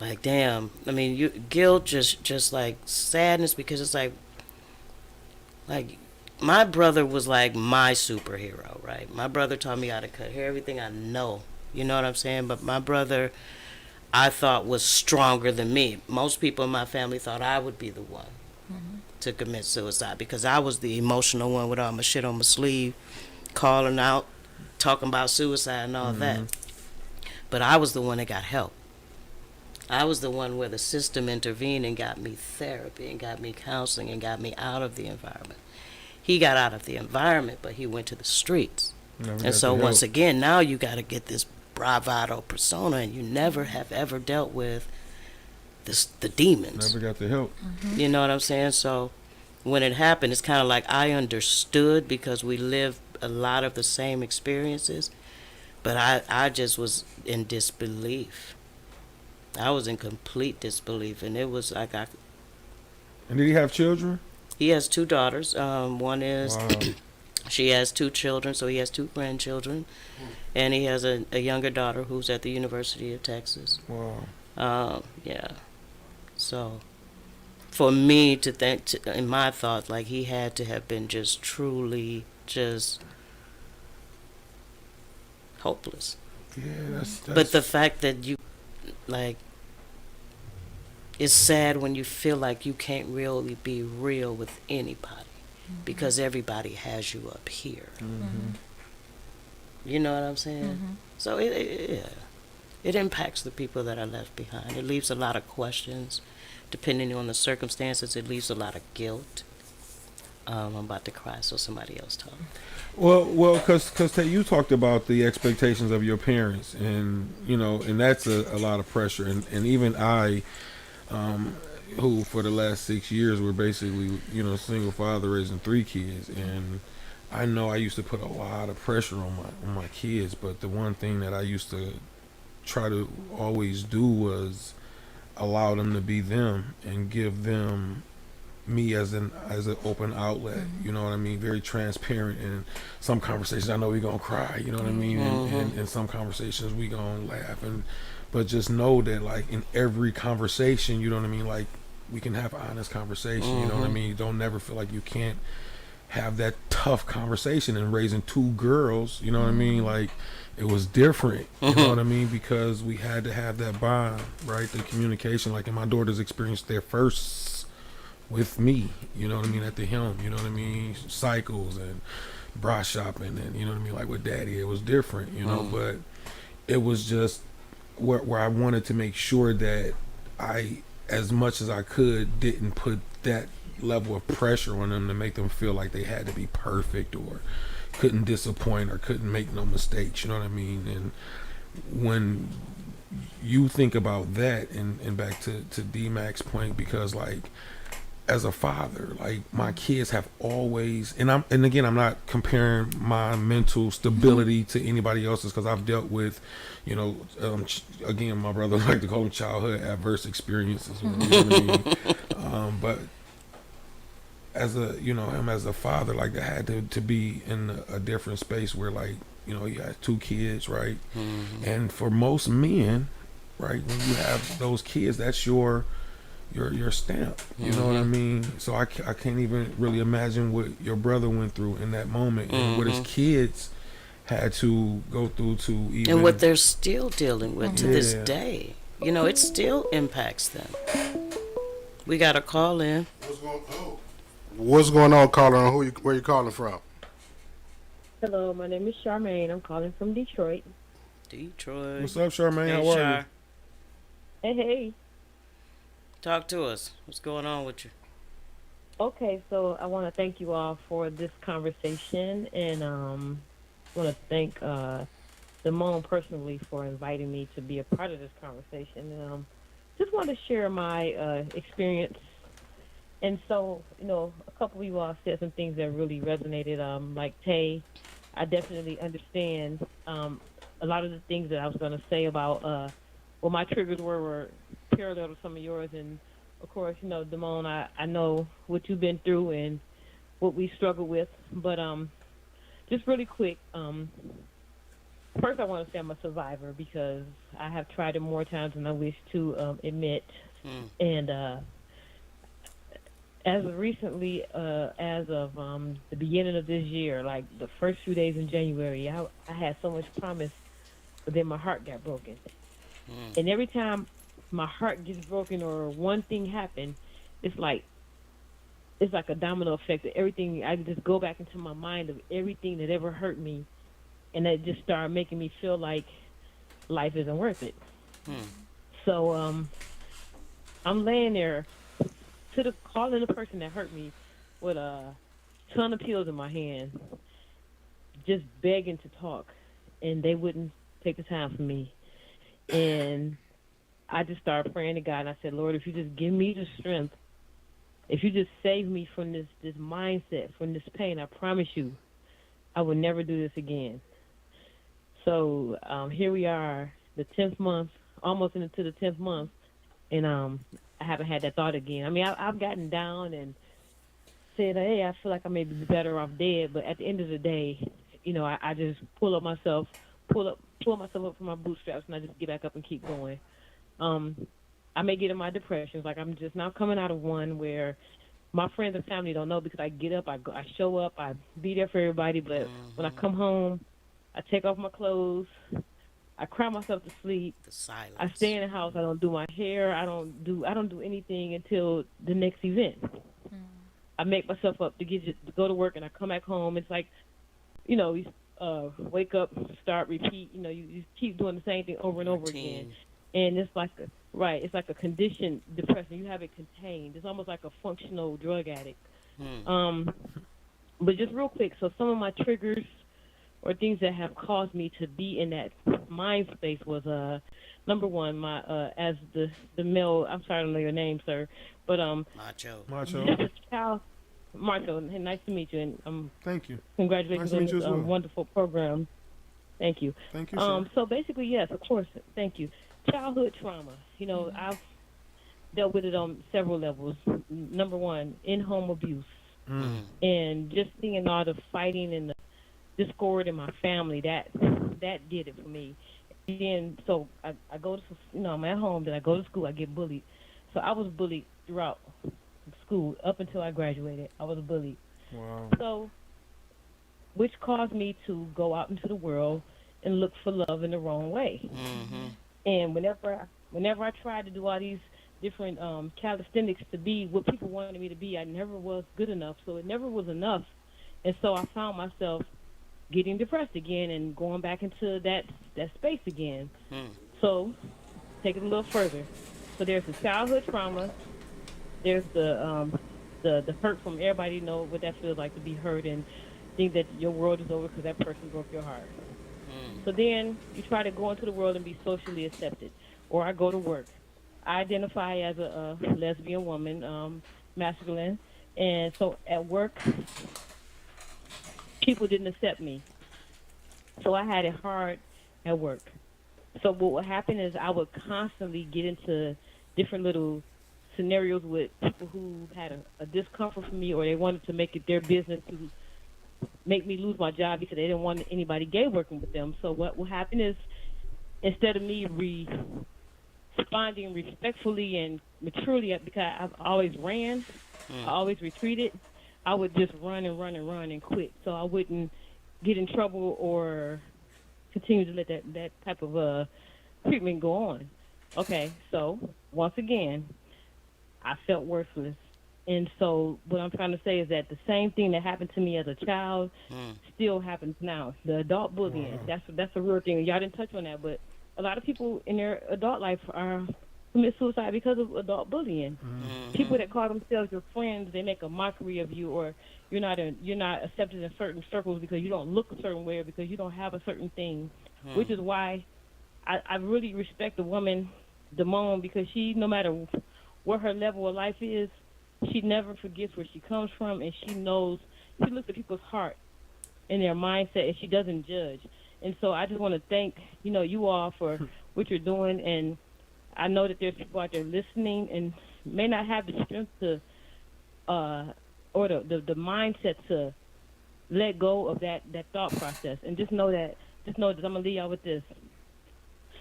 like, damn, I mean, guilt, just like sadness because it's like my brother was like my superhero, right? My brother taught me how to cut hair, everything I know, you know what I'm saying? But my brother, I thought was stronger than me. Most people in my family thought I would be the one to commit suicide because I was the emotional one with all my shit on my sleeve, calling out, talking about suicide and all that. But I was the one that got help. I was the one where the system intervened and got me therapy and got me counseling and got me out of the environment. He got out of the environment, but he went to the streets. And so once again, now you got to get this bravado persona, and you never have ever dealt with the demons. Never got the help. You know what I'm saying? So when it happened, it's kind of like I understood because we lived a lot of the same experiences, but I just was in disbelief. I was in complete disbelief, and it was like And did he have children? He has 2 daughters. One is, Wow. she has 2 children, so he has 2 grandchildren, and he has a younger daughter who's at the University of Texas. Wow. Yeah. So, for me to think, in my thoughts, like he had to have been just truly just hopeless. Yeah, that's But the fact that you, like, it's sad when you feel like you can't really be real with anybody because everybody has you up here. You know what I'm saying? So it impacts the people that are left behind. It leaves a lot of questions. Depending on the circumstances, it leaves a lot of guilt. I'm about to cry, so somebody else talk. Well, because you talked about the expectations of your parents, and you know, and that's a lot of pressure, and even I, who for the last 6 years were basically, you know, single father raising 3 kids, and I know I used to put a lot of pressure on my kids, but the one thing that I used to try to always do was allow them to be them and give them me as an open outlet. You know what I mean? Very transparent. And some conversations I know we gonna cry. You know what I mean? And in some conversations we gonna laugh. But just know that like in every conversation, you know what I mean? Like we can have honest conversation. You know what I mean? You don't never feel like you can't have that tough conversation. And raising two girls, you know what I mean? Like it was different, you know what I mean? Because we had to have that bond, right? The communication, like in my daughter's experience, their first with me, you know what I mean, at the helm, you know what I mean? Cycles and bra shopping and, you know what I mean, like with daddy, it was different, you know, but it was just where I wanted to make sure that I, as much as I could, didn't put that level of pressure on them to make them feel like they had to be perfect or couldn't disappoint or couldn't make no mistakes, you know what I mean? And when you think about that, and back to D-Mac's point, because like as a father, like my kids have always, and again, I'm not comparing my mental stability to anybody else's, because I've dealt with, you know, again, my brother like to call them childhood adverse experiences, you know what I mean? But as a, you know, him as a father, like I had to be in a different space where, like, you know, he has two kids, right? And for most men, right, when you have those kids, that's your stamp, you know what I mean? So I can't even really imagine what your brother went through in that moment and what his kids had to go through to even, and what they're still dealing with to this day. You know, it still impacts them. We got a call in. What's going on, caller? And where you calling from? Hello, my name is Charmaine. I'm calling from Detroit. Detroit. What's up, Charmaine? Hey, How are Char. Hey, hey. Talk to us. What's going on with you? Okay, so I want to thank you all for this conversation, and want to thank Simone personally for inviting me to be a part of this conversation. And just want to share my experience. And so, you know, a couple of you all said some things that really resonated. Like Tay, I definitely understand a lot of the things that I was going to say about what my triggers were parallel to some of yours. And, of course, you know, Damone, I know what you've been through and what we struggle with. But just really quick, first I want to say I'm a survivor because I have tried it more times than I wish to admit. And as of recently, as of the beginning of this year, like the first few days in January, I had so much promise, but then my heart got broken. And every time my heart gets broken or one thing happened, it's like a domino effect of everything. I just go back into my mind of everything that ever hurt me, and that just started making me feel like life isn't worth it. So I'm laying there calling the person that hurt me with a ton of pills in my hand, just begging to talk, and they wouldn't take the time for me. And I just started praying to God, and I said, Lord, if you just give me the strength, if you just save me from this mindset, from this pain, I promise you, I will never do this again. So here we are, the 10th month, almost into the 10th month, and I haven't had that thought again. I mean, I've gotten down and said, hey, I feel like I may be better off dead, but at the end of the day, you know, I just pull myself up from my bootstraps, and I just get back up and keep going. I may get in my depressions, like I'm just now coming out of one where my friends and family don't know, because I get up, I show up, I be there for everybody, but when I come home, I take off my clothes, I cry myself to sleep. The silence. I stay in the house. I don't do my hair. I don't do anything until the next event. I make myself up to go to work, and I come back home. It's like, you know, you wake up, start, repeat. You know, you keep doing the same thing over and over again, and it's like it's like a conditioned depression. You have it contained. It's almost like a functional drug addict. But just real quick, so some of my triggers or things that have caused me to be in that mind space was number one, my as the male, I'm sorry I don't know your name, sir, but Macho. Child, Marco, nice to meet you, and thank you. Congratulations nice on this well. wonderful program. Thank you. Thank you, sir. So basically, yes, of course. Thank you. Childhood trauma. I've dealt with it on several levels. Number one, in-home abuse, and just seeing all the fighting and the discord in my family. That did it for me. And then, so I go to, I'm at home. Then I go to school. I get bullied. So I was bullied throughout school up until I graduated. I was bullied. Wow. So, which caused me to go out into the world and look for love in the wrong way. And whenever I tried to do all these different calisthenics to be what people wanted me to be, I never was good enough. So it never was enough. And so I found myself getting depressed again and going back into that space again. So take it a little further. So there's the childhood trauma. There's the hurt from everybody know what that feels like to be hurt and think that your world is over because that person broke your heart. So then you try to go into the world and be socially accepted. Or I go to work. I identify as a lesbian woman, masculine. And so at work, people didn't accept me. So I had it hard at work. So what would happen is I would constantly get into different little scenarios with people who had a discomfort for me, or they wanted to make it their business to make me lose my job because they didn't want anybody gay working with them. So what will happen is, instead of me responding respectfully and maturely, because I've always ran, I always retreated, I would just run and quit. So I wouldn't get in trouble or continue to let that type of treatment go on. Okay, so once again, I felt worthless. And so what I'm trying to say is that the same thing that happened to me as a child still happens now. The adult bullying, that's a real thing. Y'all didn't touch on that, but a lot of people in their adult life commit suicide because of adult bullying. People that call themselves your friends, they make a mockery of you, or you're not accepted in certain circles because you don't look a certain way, or because you don't have a certain thing, which is why I really respect the woman, Damone, because she, no matter what her level of life is, she never forgets where she comes from, and she looks at people's heart and their mindset, and she doesn't judge. And so I just want to thank, you all for what you're doing, and I know that there's people out there listening and may not have the strength to, or the mindset to let go of that thought process, and just know that I'm gonna leave y'all with this.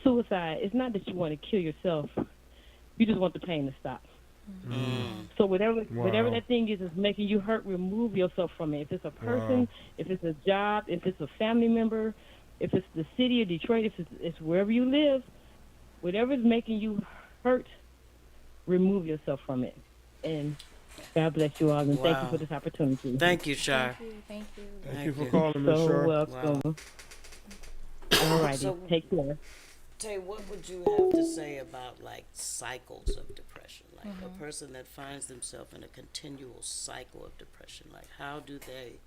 Suicide, it's not that you want to kill yourself, you just want the pain to stop. So whatever that thing is making you hurt, remove yourself from it. If it's a person, if it's a job, if it's a family member, if it's the city of Detroit, if it's wherever you live, whatever is making you hurt, remove yourself from it. And God bless you all, and thank you for this opportunity. Thank you, Char. Thank you. Thank you for calling, Miss Char. Welcome. All righty, So, take care. Tay, what would you have to say about like cycles of depression? Like a person that finds themselves in a continual cycle of depression, like how do they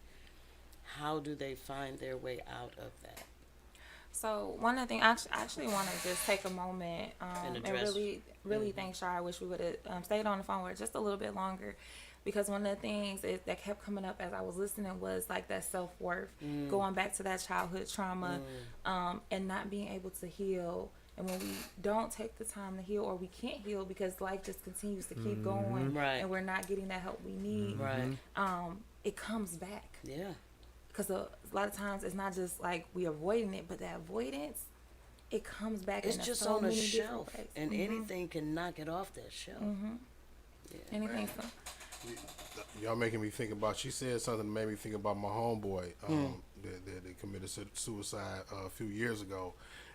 find their way out of that? So one of the things, I actually want to just take a moment and really thank Shar. I wish we would have stayed on the phone with her just a little bit longer, because one of the things that kept coming up as I was listening was like that self-worth, going back to that childhood trauma, and not being able to heal. And when we don't take the time to heal, or we can't heal because life just continues to keep going, and we're not getting that help we need, it comes back. Yeah. Because a lot of times it's not just like we avoiding it, but that avoidance, it comes back. It's in just so on a many shelf, ways. and anything can knock it off that shelf. Yeah. Anything. So. Y'all making me think about. She said something that made me think about my homeboy that committed suicide a few years ago,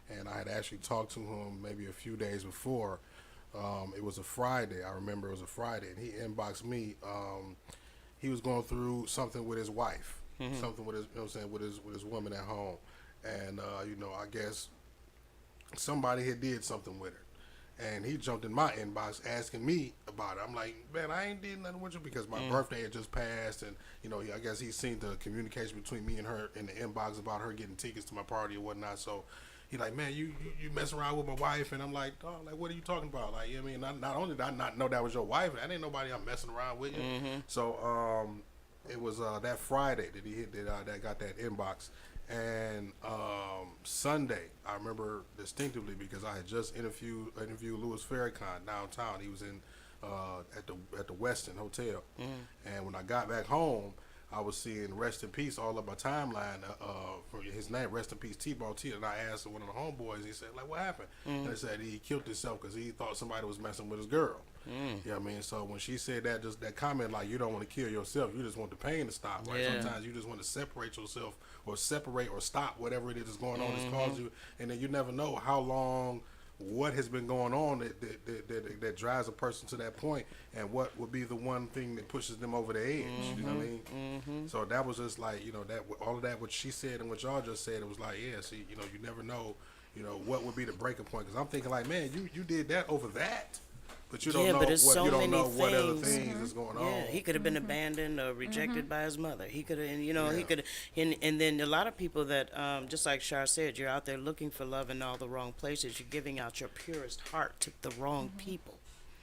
and I had actually talked to him maybe a few days before. It was a Friday. I remember it was a Friday, and he inboxed me. He was going through something with his wife, something with his, with his woman at home, and I guess somebody had did something with her. And he jumped in my inbox asking me about it. I'm like, man, I ain't did nothing with you, because my birthday had just passed, and I guess he's seen the communication between me and her in the inbox about her getting tickets to my party or whatnot. So he's like, man, you messing around with my wife, and I'm like, oh, like, what are you talking about? Like, I mean, not only did I not know that was your wife, that ain't nobody I'm messing around with you. So it was that Friday that he hit that got that inbox, And Sunday, I remember distinctively because I had just interviewed Louis Farrakhan downtown. He was in at the Westin Hotel, and when I got back home, I was seeing "Rest in Peace" all up my timeline. For his name, "Rest in Peace" T-Ball T. And I asked one of the homeboys. He said, "Like, what happened?" And they said he killed himself because he thought somebody was messing with his girl. You know what I mean? So when she said that, just that comment, like, you don't want to kill yourself, you just want the pain to stop. Right? Yeah. Sometimes you just want to separate yourself or stop whatever it is going on that's caused you, and then you never know how long. What has been going on that drives a person to that point, and what would be the one thing that pushes them over the edge? You know what I mean? So that was just like, that all of that what she said and what y'all just said. It was like, yeah, see, you never know, what would be the breaking point? Because I'm thinking like, man, you did that over that, but you don't know but it's what so you don't many know what other things. things is going on. Yeah, he could have been abandoned or rejected by his mother. He could have, he could, and then a lot of people that, just like Shar said, you're out there looking for love in all the wrong places. You're giving out your purest heart to the wrong people.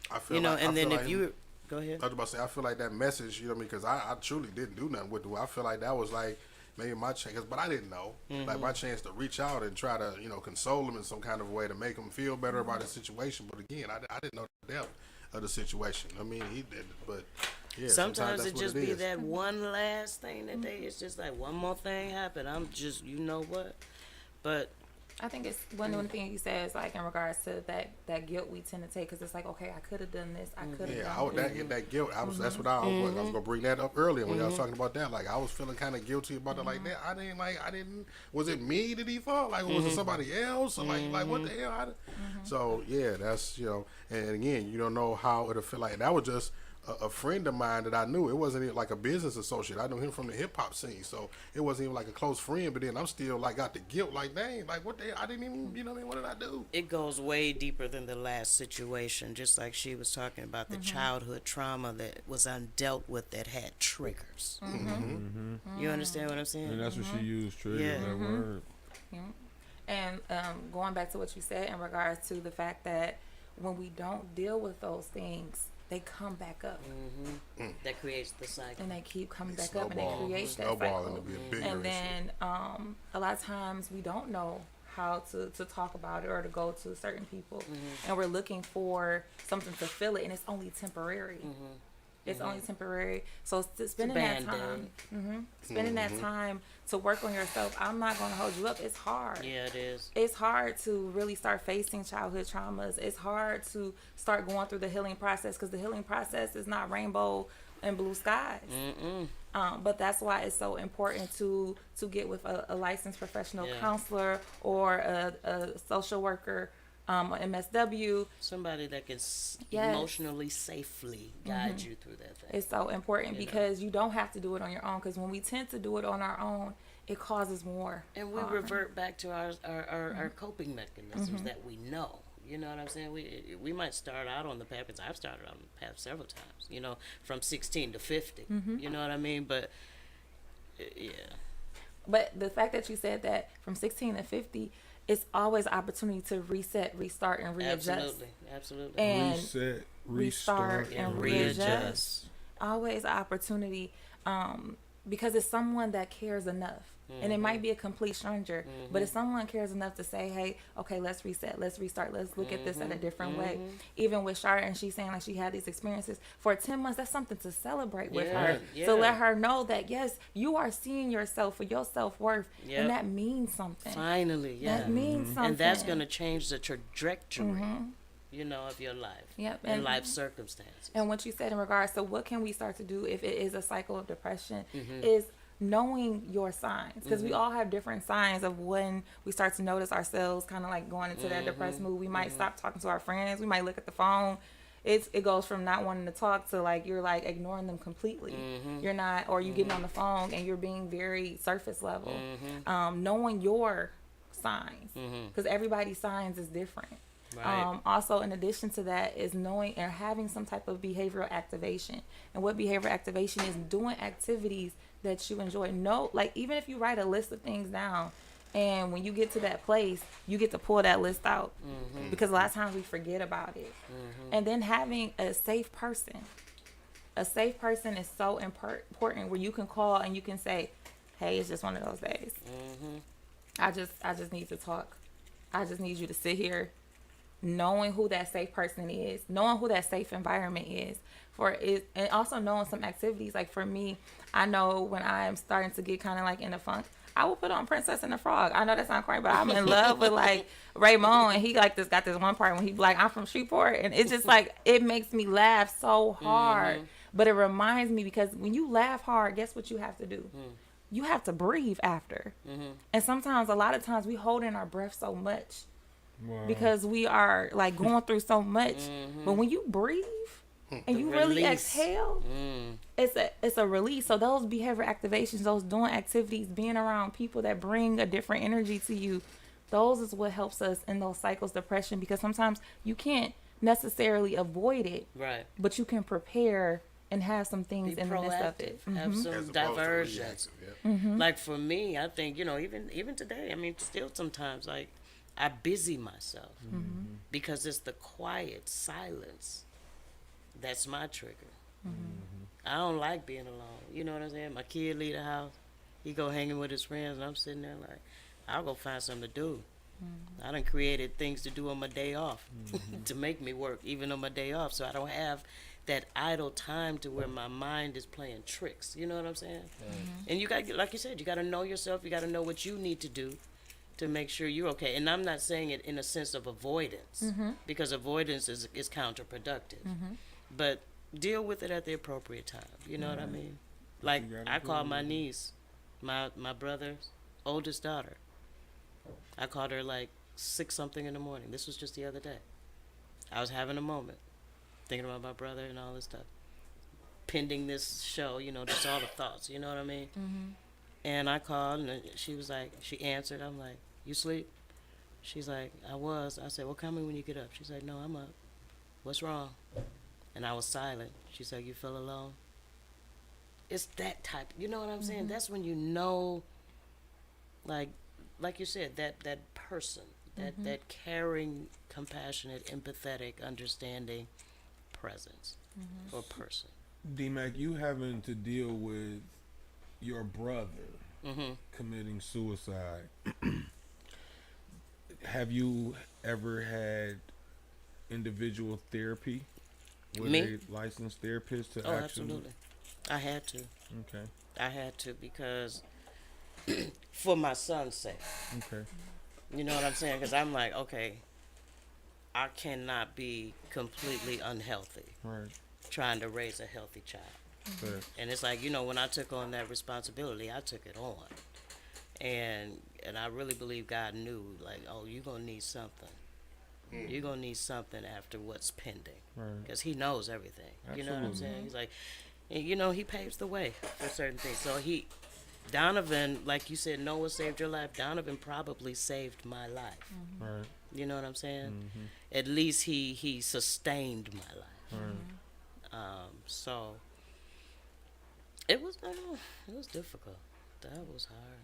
I feel Go ahead. I was about to say, I feel like that message, because I truly didn't do nothing with it. I feel like that was like maybe my chance, but I didn't know. Like my chance to reach out and try to, console them in some kind of way to make them feel better about the situation. But again, I didn't know the depth of the situation. I mean, he did, but yeah. Sometimes it that's just what be is. that one last thing that it's just like one more thing happened. I'm just, what, but. I think it's one of the things you said is like in regards to that guilt we tend to take, because it's like, okay, I could have done this, I could have done this. That guilt. That's what I was gonna bring that up earlier when y'all was talking about that. Like I was feeling kind of guilty about it. Like that. I didn't. Was it me that he thought? Like was it somebody else? Or like what the hell? So yeah, that's And again, you don't know how it'll feel like. That was just a friend of mine that I knew. It wasn't even like a business associate. I knew him from the hip hop scene, so it wasn't even like a close friend. But then I'm still like got the guilt. Like dang, like what the hell? I didn't even. What did I do? It goes way deeper than the last situation. Just like she was talking about the childhood trauma that was undealt with that had triggers. You understand what I'm saying? And that's what she used, trigger, that word. Yeah. And going back to what you said in regards to the fact that when we don't deal with those things, they come back up. That creates the cycle. And they keep coming back up, and they create that cycle. And then a lot of times we don't know how to talk about it or to go to certain people. And we're looking for something to fill it, and it's only temporary. It's only temporary. So spending that time, spending that time to work on yourself, I'm not going to hold you up. It's hard. Yeah, it is. It's hard to really start facing childhood traumas. It's hard to start going through the healing process, because the healing process is not rainbow and blue skies. But that's why it's so important to get with a licensed professional counselor or a social worker, MSW. Somebody that can emotionally safely guide you through that thing. It's so important because you don't have to do it on your own, because when we tend to do it on our own, it causes more and we revert back to our coping mechanisms that we know. You know what I'm saying? We might start out on the path, because I've started on the path several times, from 16 to 50. You know what I mean? But yeah. But the fact that you said that from 16 to 50, it's always an opportunity to reset, restart, and readjust. Absolutely. And reset, restart, and readjust. Always an opportunity, because it's someone that cares enough. And it might be a complete stranger, but if someone cares enough to say, hey, okay, let's reset, let's restart, let's look at this at a different way. Even with Shar, and she's saying like she had these experiences for 10 months, that's something to celebrate with her. So let her know that, yes, you are seeing yourself for your self-worth, and that means something. Finally, That means something. And that's going to change the trajectory. Of your life and life circumstances. And what you said in regards to what can we start to do if it is a cycle of depression is knowing your signs, because we all have different signs of when we start to notice ourselves kind of like going into that depressed mood. We might stop talking to our friends. We might look at the phone. It goes from not wanting to talk to like you're like ignoring them completely. You're not, or you getting on the phone and you're being very surface level. Knowing your signs, because everybody's signs is different. Right. Also, in addition to that, is knowing or having some type of behavioral activation. And what behavioral activation is, doing activities that you enjoy. Like even if you write a list of things down, and when you get to that place, you get to pull that list out, because a lot of times we forget about it. And then having a safe person. A safe person is so important, where you can call and you can say, hey, it's just one of those days. I just need to talk. I just need you to sit here knowing who that safe person is, knowing who that safe environment is for it, and also knowing some activities. Like for me, I know when I'm starting to get kind of like in a funk, I will put on Princess and the Frog. I know that sounds corny, but I'm in love with like Raymond, and he like this got this one part when he be like, I'm from Shreveport, and it's just like it makes me laugh so hard. But it reminds me, because when you laugh hard, guess what you have to do? You have to breathe after. And sometimes, a lot of times, we hold in our breath so much because we are like going through so much. But when you breathe and you really exhale, it's a release. So those behavior activations, those doing activities, being around people that bring a different energy to you, those is what helps us in those cycles, depression, because sometimes you can't necessarily avoid it, Right. but you can prepare and have some things Be in the midst of it. proactive. Have some diversions. Like for me, I think, even today, I mean, still sometimes, like, I busy myself because it's the quiet silence that's my trigger. I don't like being alone. You know what I'm saying? My kid leave the house, he go hanging with his friends, and I'm sitting there like, I'll go find something to do. I done created things to do on my day off to make me work, even on my day off, so I don't have that idle time to where my mind is playing tricks. You know what I'm saying? And you got, like you said, you got to know yourself. You got to know what you need to do to make sure you're okay. And I'm not saying it in a sense of avoidance, because avoidance is counterproductive. But deal with it at the appropriate time. You know what I mean? Like, I called my niece, my brother's oldest daughter. I called her like 6-something in the morning. This was just the other day. I was having a moment, thinking about my brother and all this stuff. Pending this show, just all the thoughts, you know what I mean? And I called, and she was like, she answered. I'm like, you sleep? She's like, I was. I said, well, call me when you get up. She's like, no, I'm up. What's wrong? And I was silent. She's like, you feel alone? It's that type, you know what I'm saying? That's when you know, like you said, that person, that caring, compassionate, emphathetic, understanding presence or person. D-Mac, you having to deal with your brother committing suicide. Have you ever had individual therapy with a licensed therapist to Absolutely. I had to. Okay. I had to, because for my son's sake. Okay. You know what I'm saying? Because I'm like, okay, I cannot be completely unhealthy trying to raise a healthy child. And it's like, when I took on that responsibility, I took it on. And I really believe God knew, like, oh, you're going to need something. You're going to need something after what's pending. Because he knows everything. Absolutely. You know what I'm saying? He's like, he paves the way for certain things. So Donovan, like you said, Noah saved your life. Donovan probably saved my life. You know what I'm saying? At least he sustained my life. So it was difficult. That was hard.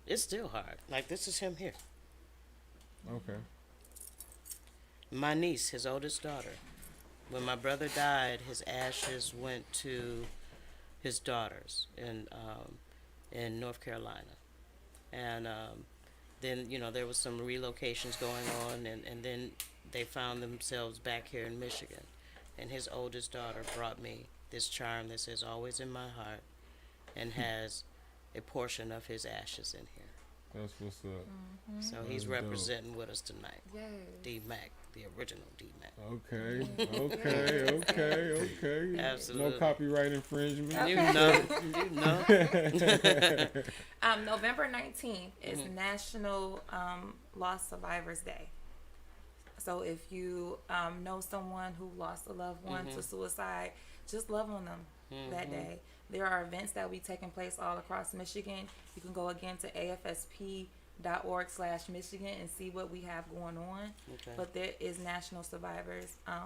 It's still hard. Like, this is him here. Okay. My niece, his oldest daughter. When my brother died, his ashes went to his daughters in North Carolina. And then, there was some relocations going on, and then they found themselves back here in Michigan. And his oldest daughter brought me this charm that says, always in my heart, and has a portion of his ashes in here. That's what's up. So he's representing with us tonight. D-Mac, the original D-Mac. Okay. Absolutely. No copyright infringement. You know. November 19th is National Lost Survivors Day. So if you know someone who lost a loved one to suicide, just love on them that day. There are events that will be taking place all across Michigan. You can go again to afsp.org/Michigan and see what we have going on. Okay. But there is National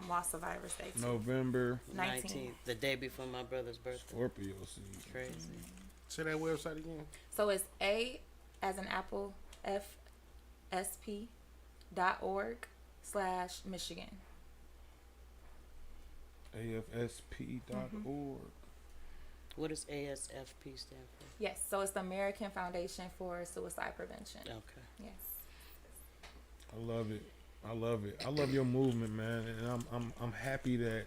Lost Survivors Day too. November 19th, the day before my brother's birthday. Scorpio season. Crazy. Say that website again. So it's A as in Apple, FSP.org/Michigan. AFSP.org. What does ASFP stand for? Yes, so it's the American Foundation for Suicide Prevention. Okay. Yes. I love it. I love it. I love your movement, man, and I'm happy that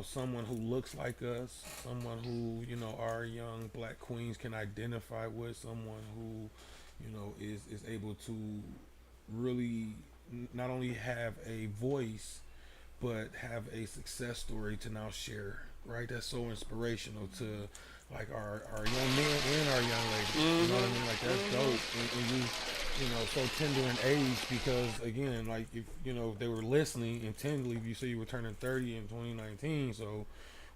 someone who looks like us, someone who our young black queens can identify with, someone who is able to really not only have a voice but have a success story to now share. Right, that's so inspirational to like our young men and our young ladies. You know what I mean? Like that's dope. And you so tender in age, because again, like if they were listening intently, you say you were turning 30 in 2019, so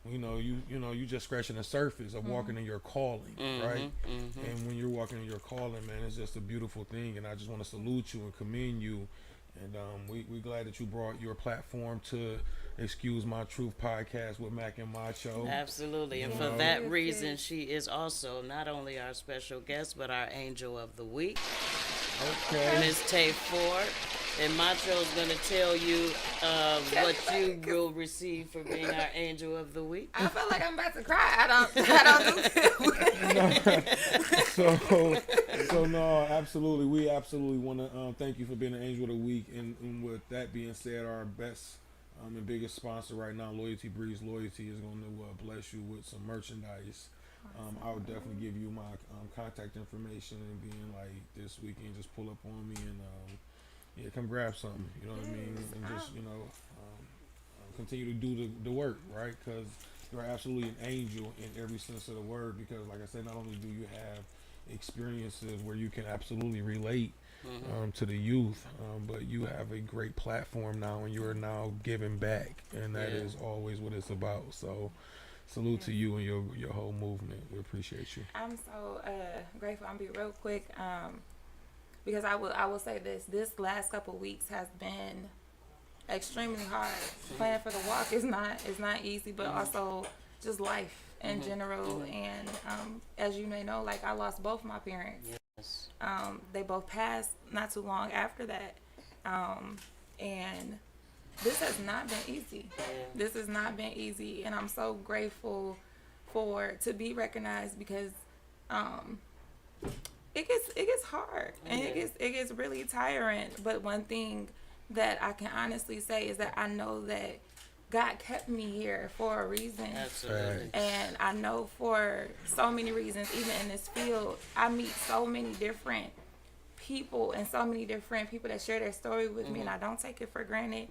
you just scratching the surface of walking in your calling, right? And when you're walking in your calling, man, it's just a beautiful thing, and I just want to salute you and commend you. And we're glad that you brought your platform to Excuse My Truth podcast with Mac and Macho. Absolutely. And for that reason, she is also not only our special guest, but our Angel of the Week. Okay. Miss Tay Ford. And Macho's going to tell you what you will receive for being our Angel of the Week. I feel like I'm about to cry. I don't do So no, absolutely. We absolutely want to thank you for being an Angel of the Week. And with that being said, our best and biggest sponsor right now, Loyalty Breeds Loyalty, is going to bless you with some merchandise. I would definitely give you my contact information, and being like this weekend, just pull up on me and come grab something. You know what I mean? And just continue to do the work, right? Because you're absolutely an angel in every sense of the word. Because like I said, not only do you have experiences where you can absolutely relate to the youth, but you have a great platform now, and you are now giving back, and that is always what it's about. So salute to you and your whole movement. We appreciate you. I'm so grateful. I'll be real quick, because I will say this last couple of weeks has been extremely hard. Planning for the walk is not easy, but also just life in general. And as you may know, like I lost both my parents. Yes. They both passed not too long after that. And this has not been easy. This has not been easy, and I'm so grateful to be recognized, because it gets hard, and it gets really tiring. But one thing that I can honestly say is that I know that God kept me here for a reason. Absolutely. And I know for so many reasons, even in this field, I meet so many different people and so many different people that share their story with me, and I don't take it for granted.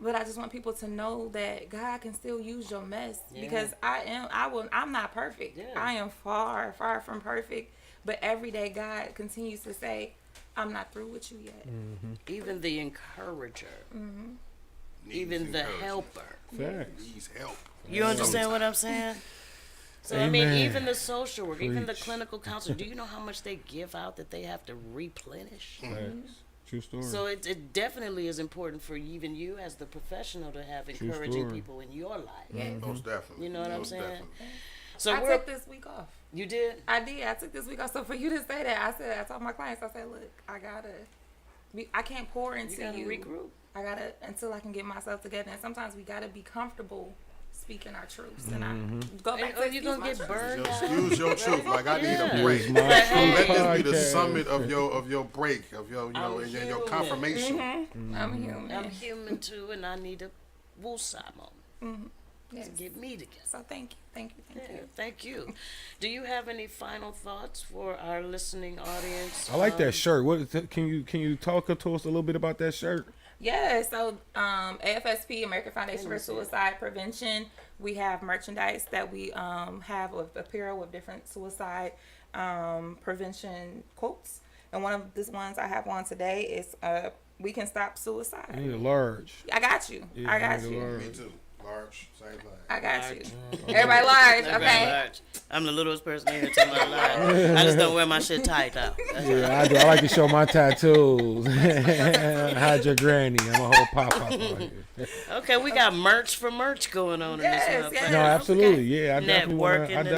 But I just want people to know that God can still use your mess, because I'm not perfect. I am far, far from perfect. But every day God continues to say, I'm not through with you yet. Even the encourager. Even the helper. Needs help. You understand what I'm saying? So, Amen. I mean, even the social work, even the clinical counselor, do you know how much they give out that they have to replenish? True story. So it definitely is important for even you as the professional to have encouraging people in your life. Most definitely. You know what I'm saying? Definitely. So I took this week off. You did? I did. I took this week off. So for you to say that, I told my clients, I said, look, I can't pour into you. Regroup. Until I can get myself together. And sometimes we gotta be comfortable speaking our truths. And I go back to you're going to get burned out. Use your truth. Like I need a break. Use my Let truth this be the podcast. summit of your break, of your and your confirmation. I'm human. I'm human too, and I need a woosah moment Yes. to get me together. So thank you. Thank you. Do you have any final thoughts for our listening audience? I like that shirt. Can you talk to us a little bit about that shirt? Yeah, so AFSP, American Foundation for Suicide Prevention, we have merchandise that we have with apparel with different suicide prevention quotes. And one of these ones I have on today is we can stop suicide. I need a large. I got you. Yeah, I got need a you. large. Me too. Large, same thing. I got you. Everybody large, okay? Large. I'm the littlest person here talking about large. I just don't wear my shit tight though. Yeah, I do. I like to show my tattoos. Hide your granny. I'm a whole pop-up on here. Okay, we got merch going on in this Yes, motherfucker. yes. No, absolutely. Yeah, I Networking in the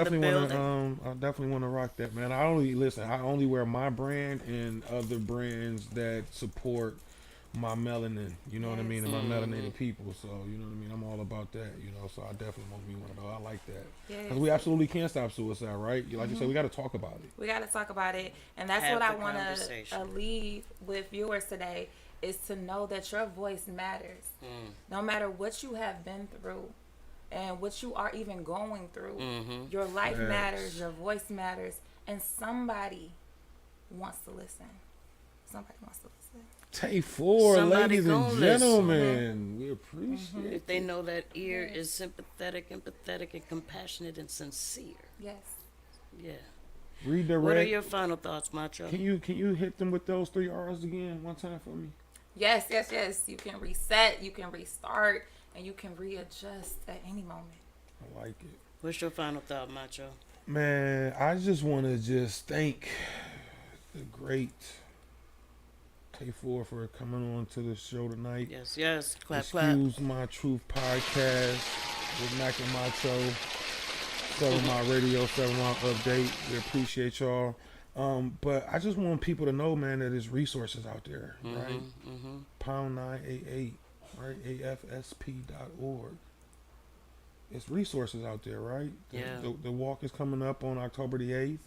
definitely want to rock that, man. I only wear my brand and other brands that support my melanin, you know what I mean, and my melanated people. So you know what I mean. I'm all about that, you know. So I definitely want to be one of those. I like that because we absolutely can't stop suicide, right? Like you said, we got to talk about it. We got to talk about it, and that's what I want to leave with viewers today is to know that your voice matters, no matter what you have been through. And what you are even going through, your life matters, your voice matters, and somebody wants to listen. Somebody wants to listen. Tay Ford, ladies and gentlemen, we appreciate it. If they know that ear is sympathetic, empathetic, and compassionate and sincere. Yes. Yeah. Redirect. What are your final thoughts, Macho? Can you hit them with those 3 R's again one time for me? Yes. You can reset, you can restart, and you can readjust at any moment. I like it. What's your final thought, Macho? Man, I just want to thank the great Tay Ford for coming on to the show tonight. Yes. Clap. Excuse My Truth podcast with Mac and Macho. 7 Mile Radio, 7 Mile Update. We appreciate y'all. But I just want people to know, man, that there's resources out there, right? Pound 988. Right, afsp.org. It's resources out there, right? The walk is coming up on October the 8th.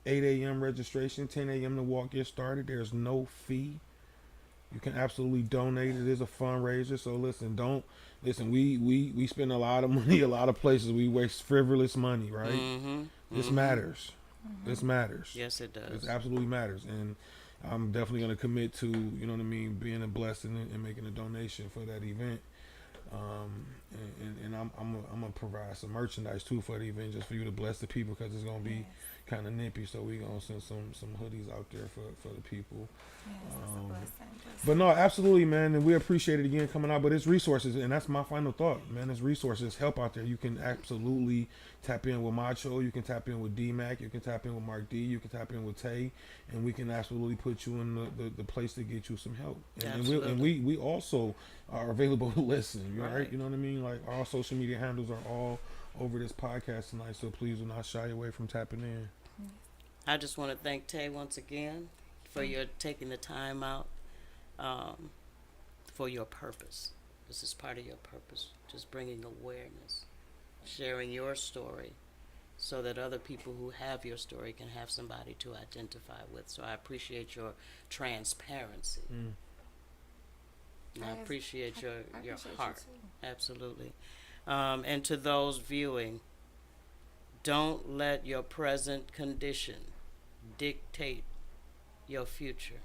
8 a.m. registration, 10 a.m. the walk gets started. There's no fee. You can absolutely donate. It is a fundraiser. So listen, we spend a lot of money a lot of places. We waste frivolous money, right? This matters. This matters. Yes, it does. It absolutely matters. And I'm definitely going to commit to, you know what I mean, being a blessing and making a donation for that event. And I'm gonna provide some merchandise too for the event, just for you to bless the people, because it's gonna be kind of nippy. So we gonna send some hoodies out there for the people. But no, absolutely, man, and we appreciate it again coming out. But it's resources, and that's my final thought, man. It's resources, help out there. You can absolutely tap in with Macho. You can tap in with D-Mac. You can tap in with Mark D. You can tap in with Tay, and we can absolutely put you in the place to get you some help. And we also are available to listen. Right? You know what I mean? Like, our social media handles are all over this podcast tonight, so please do not shy away from tapping in. I just want to thank Tay once again for your taking the time out for your purpose. This is part of your purpose, just bringing awareness, sharing your story, so that other people who have your story can have somebody to identify with. So I appreciate your transparency. I appreciate your heart. Absolutely. And to those viewing, don't let your present condition dictate your future.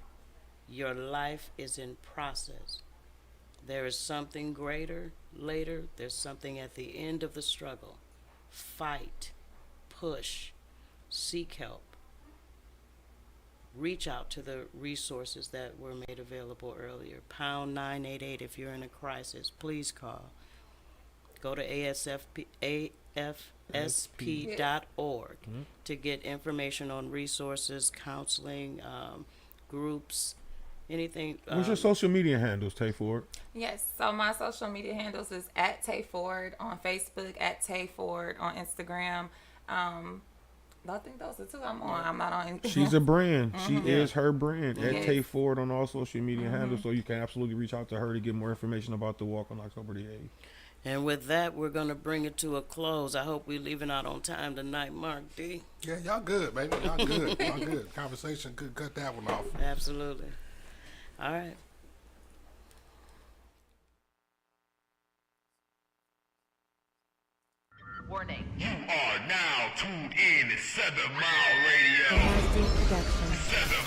Your life is in process. There is something greater later. There's something at the end of the struggle. Fight, push, seek help. Reach out to the resources that were made available earlier. Pound 988 if you're in a crisis. Please call. Go to afsp.org to get information on resources, counseling, groups, anything. What's your social media handles, Tay Ford? Yes, so my social media handles is at Tay Ford on Facebook, at Tay Ford on Instagram. I think those are two I'm on. I'm not on anything. She's a brand. She is her brand. At Tay Ford on all social media handles, so you can absolutely reach out to her to get more information about the walk on October the 8th. And with that, we're going to bring it to a close. I hope we're leaving out on time tonight, Mark D. Yeah, y'all good, baby. Y'all good. Y'all good. Conversation could cut that one off. Absolutely. All right. Warning. You are now tuned in to 7 Mile Radio. 7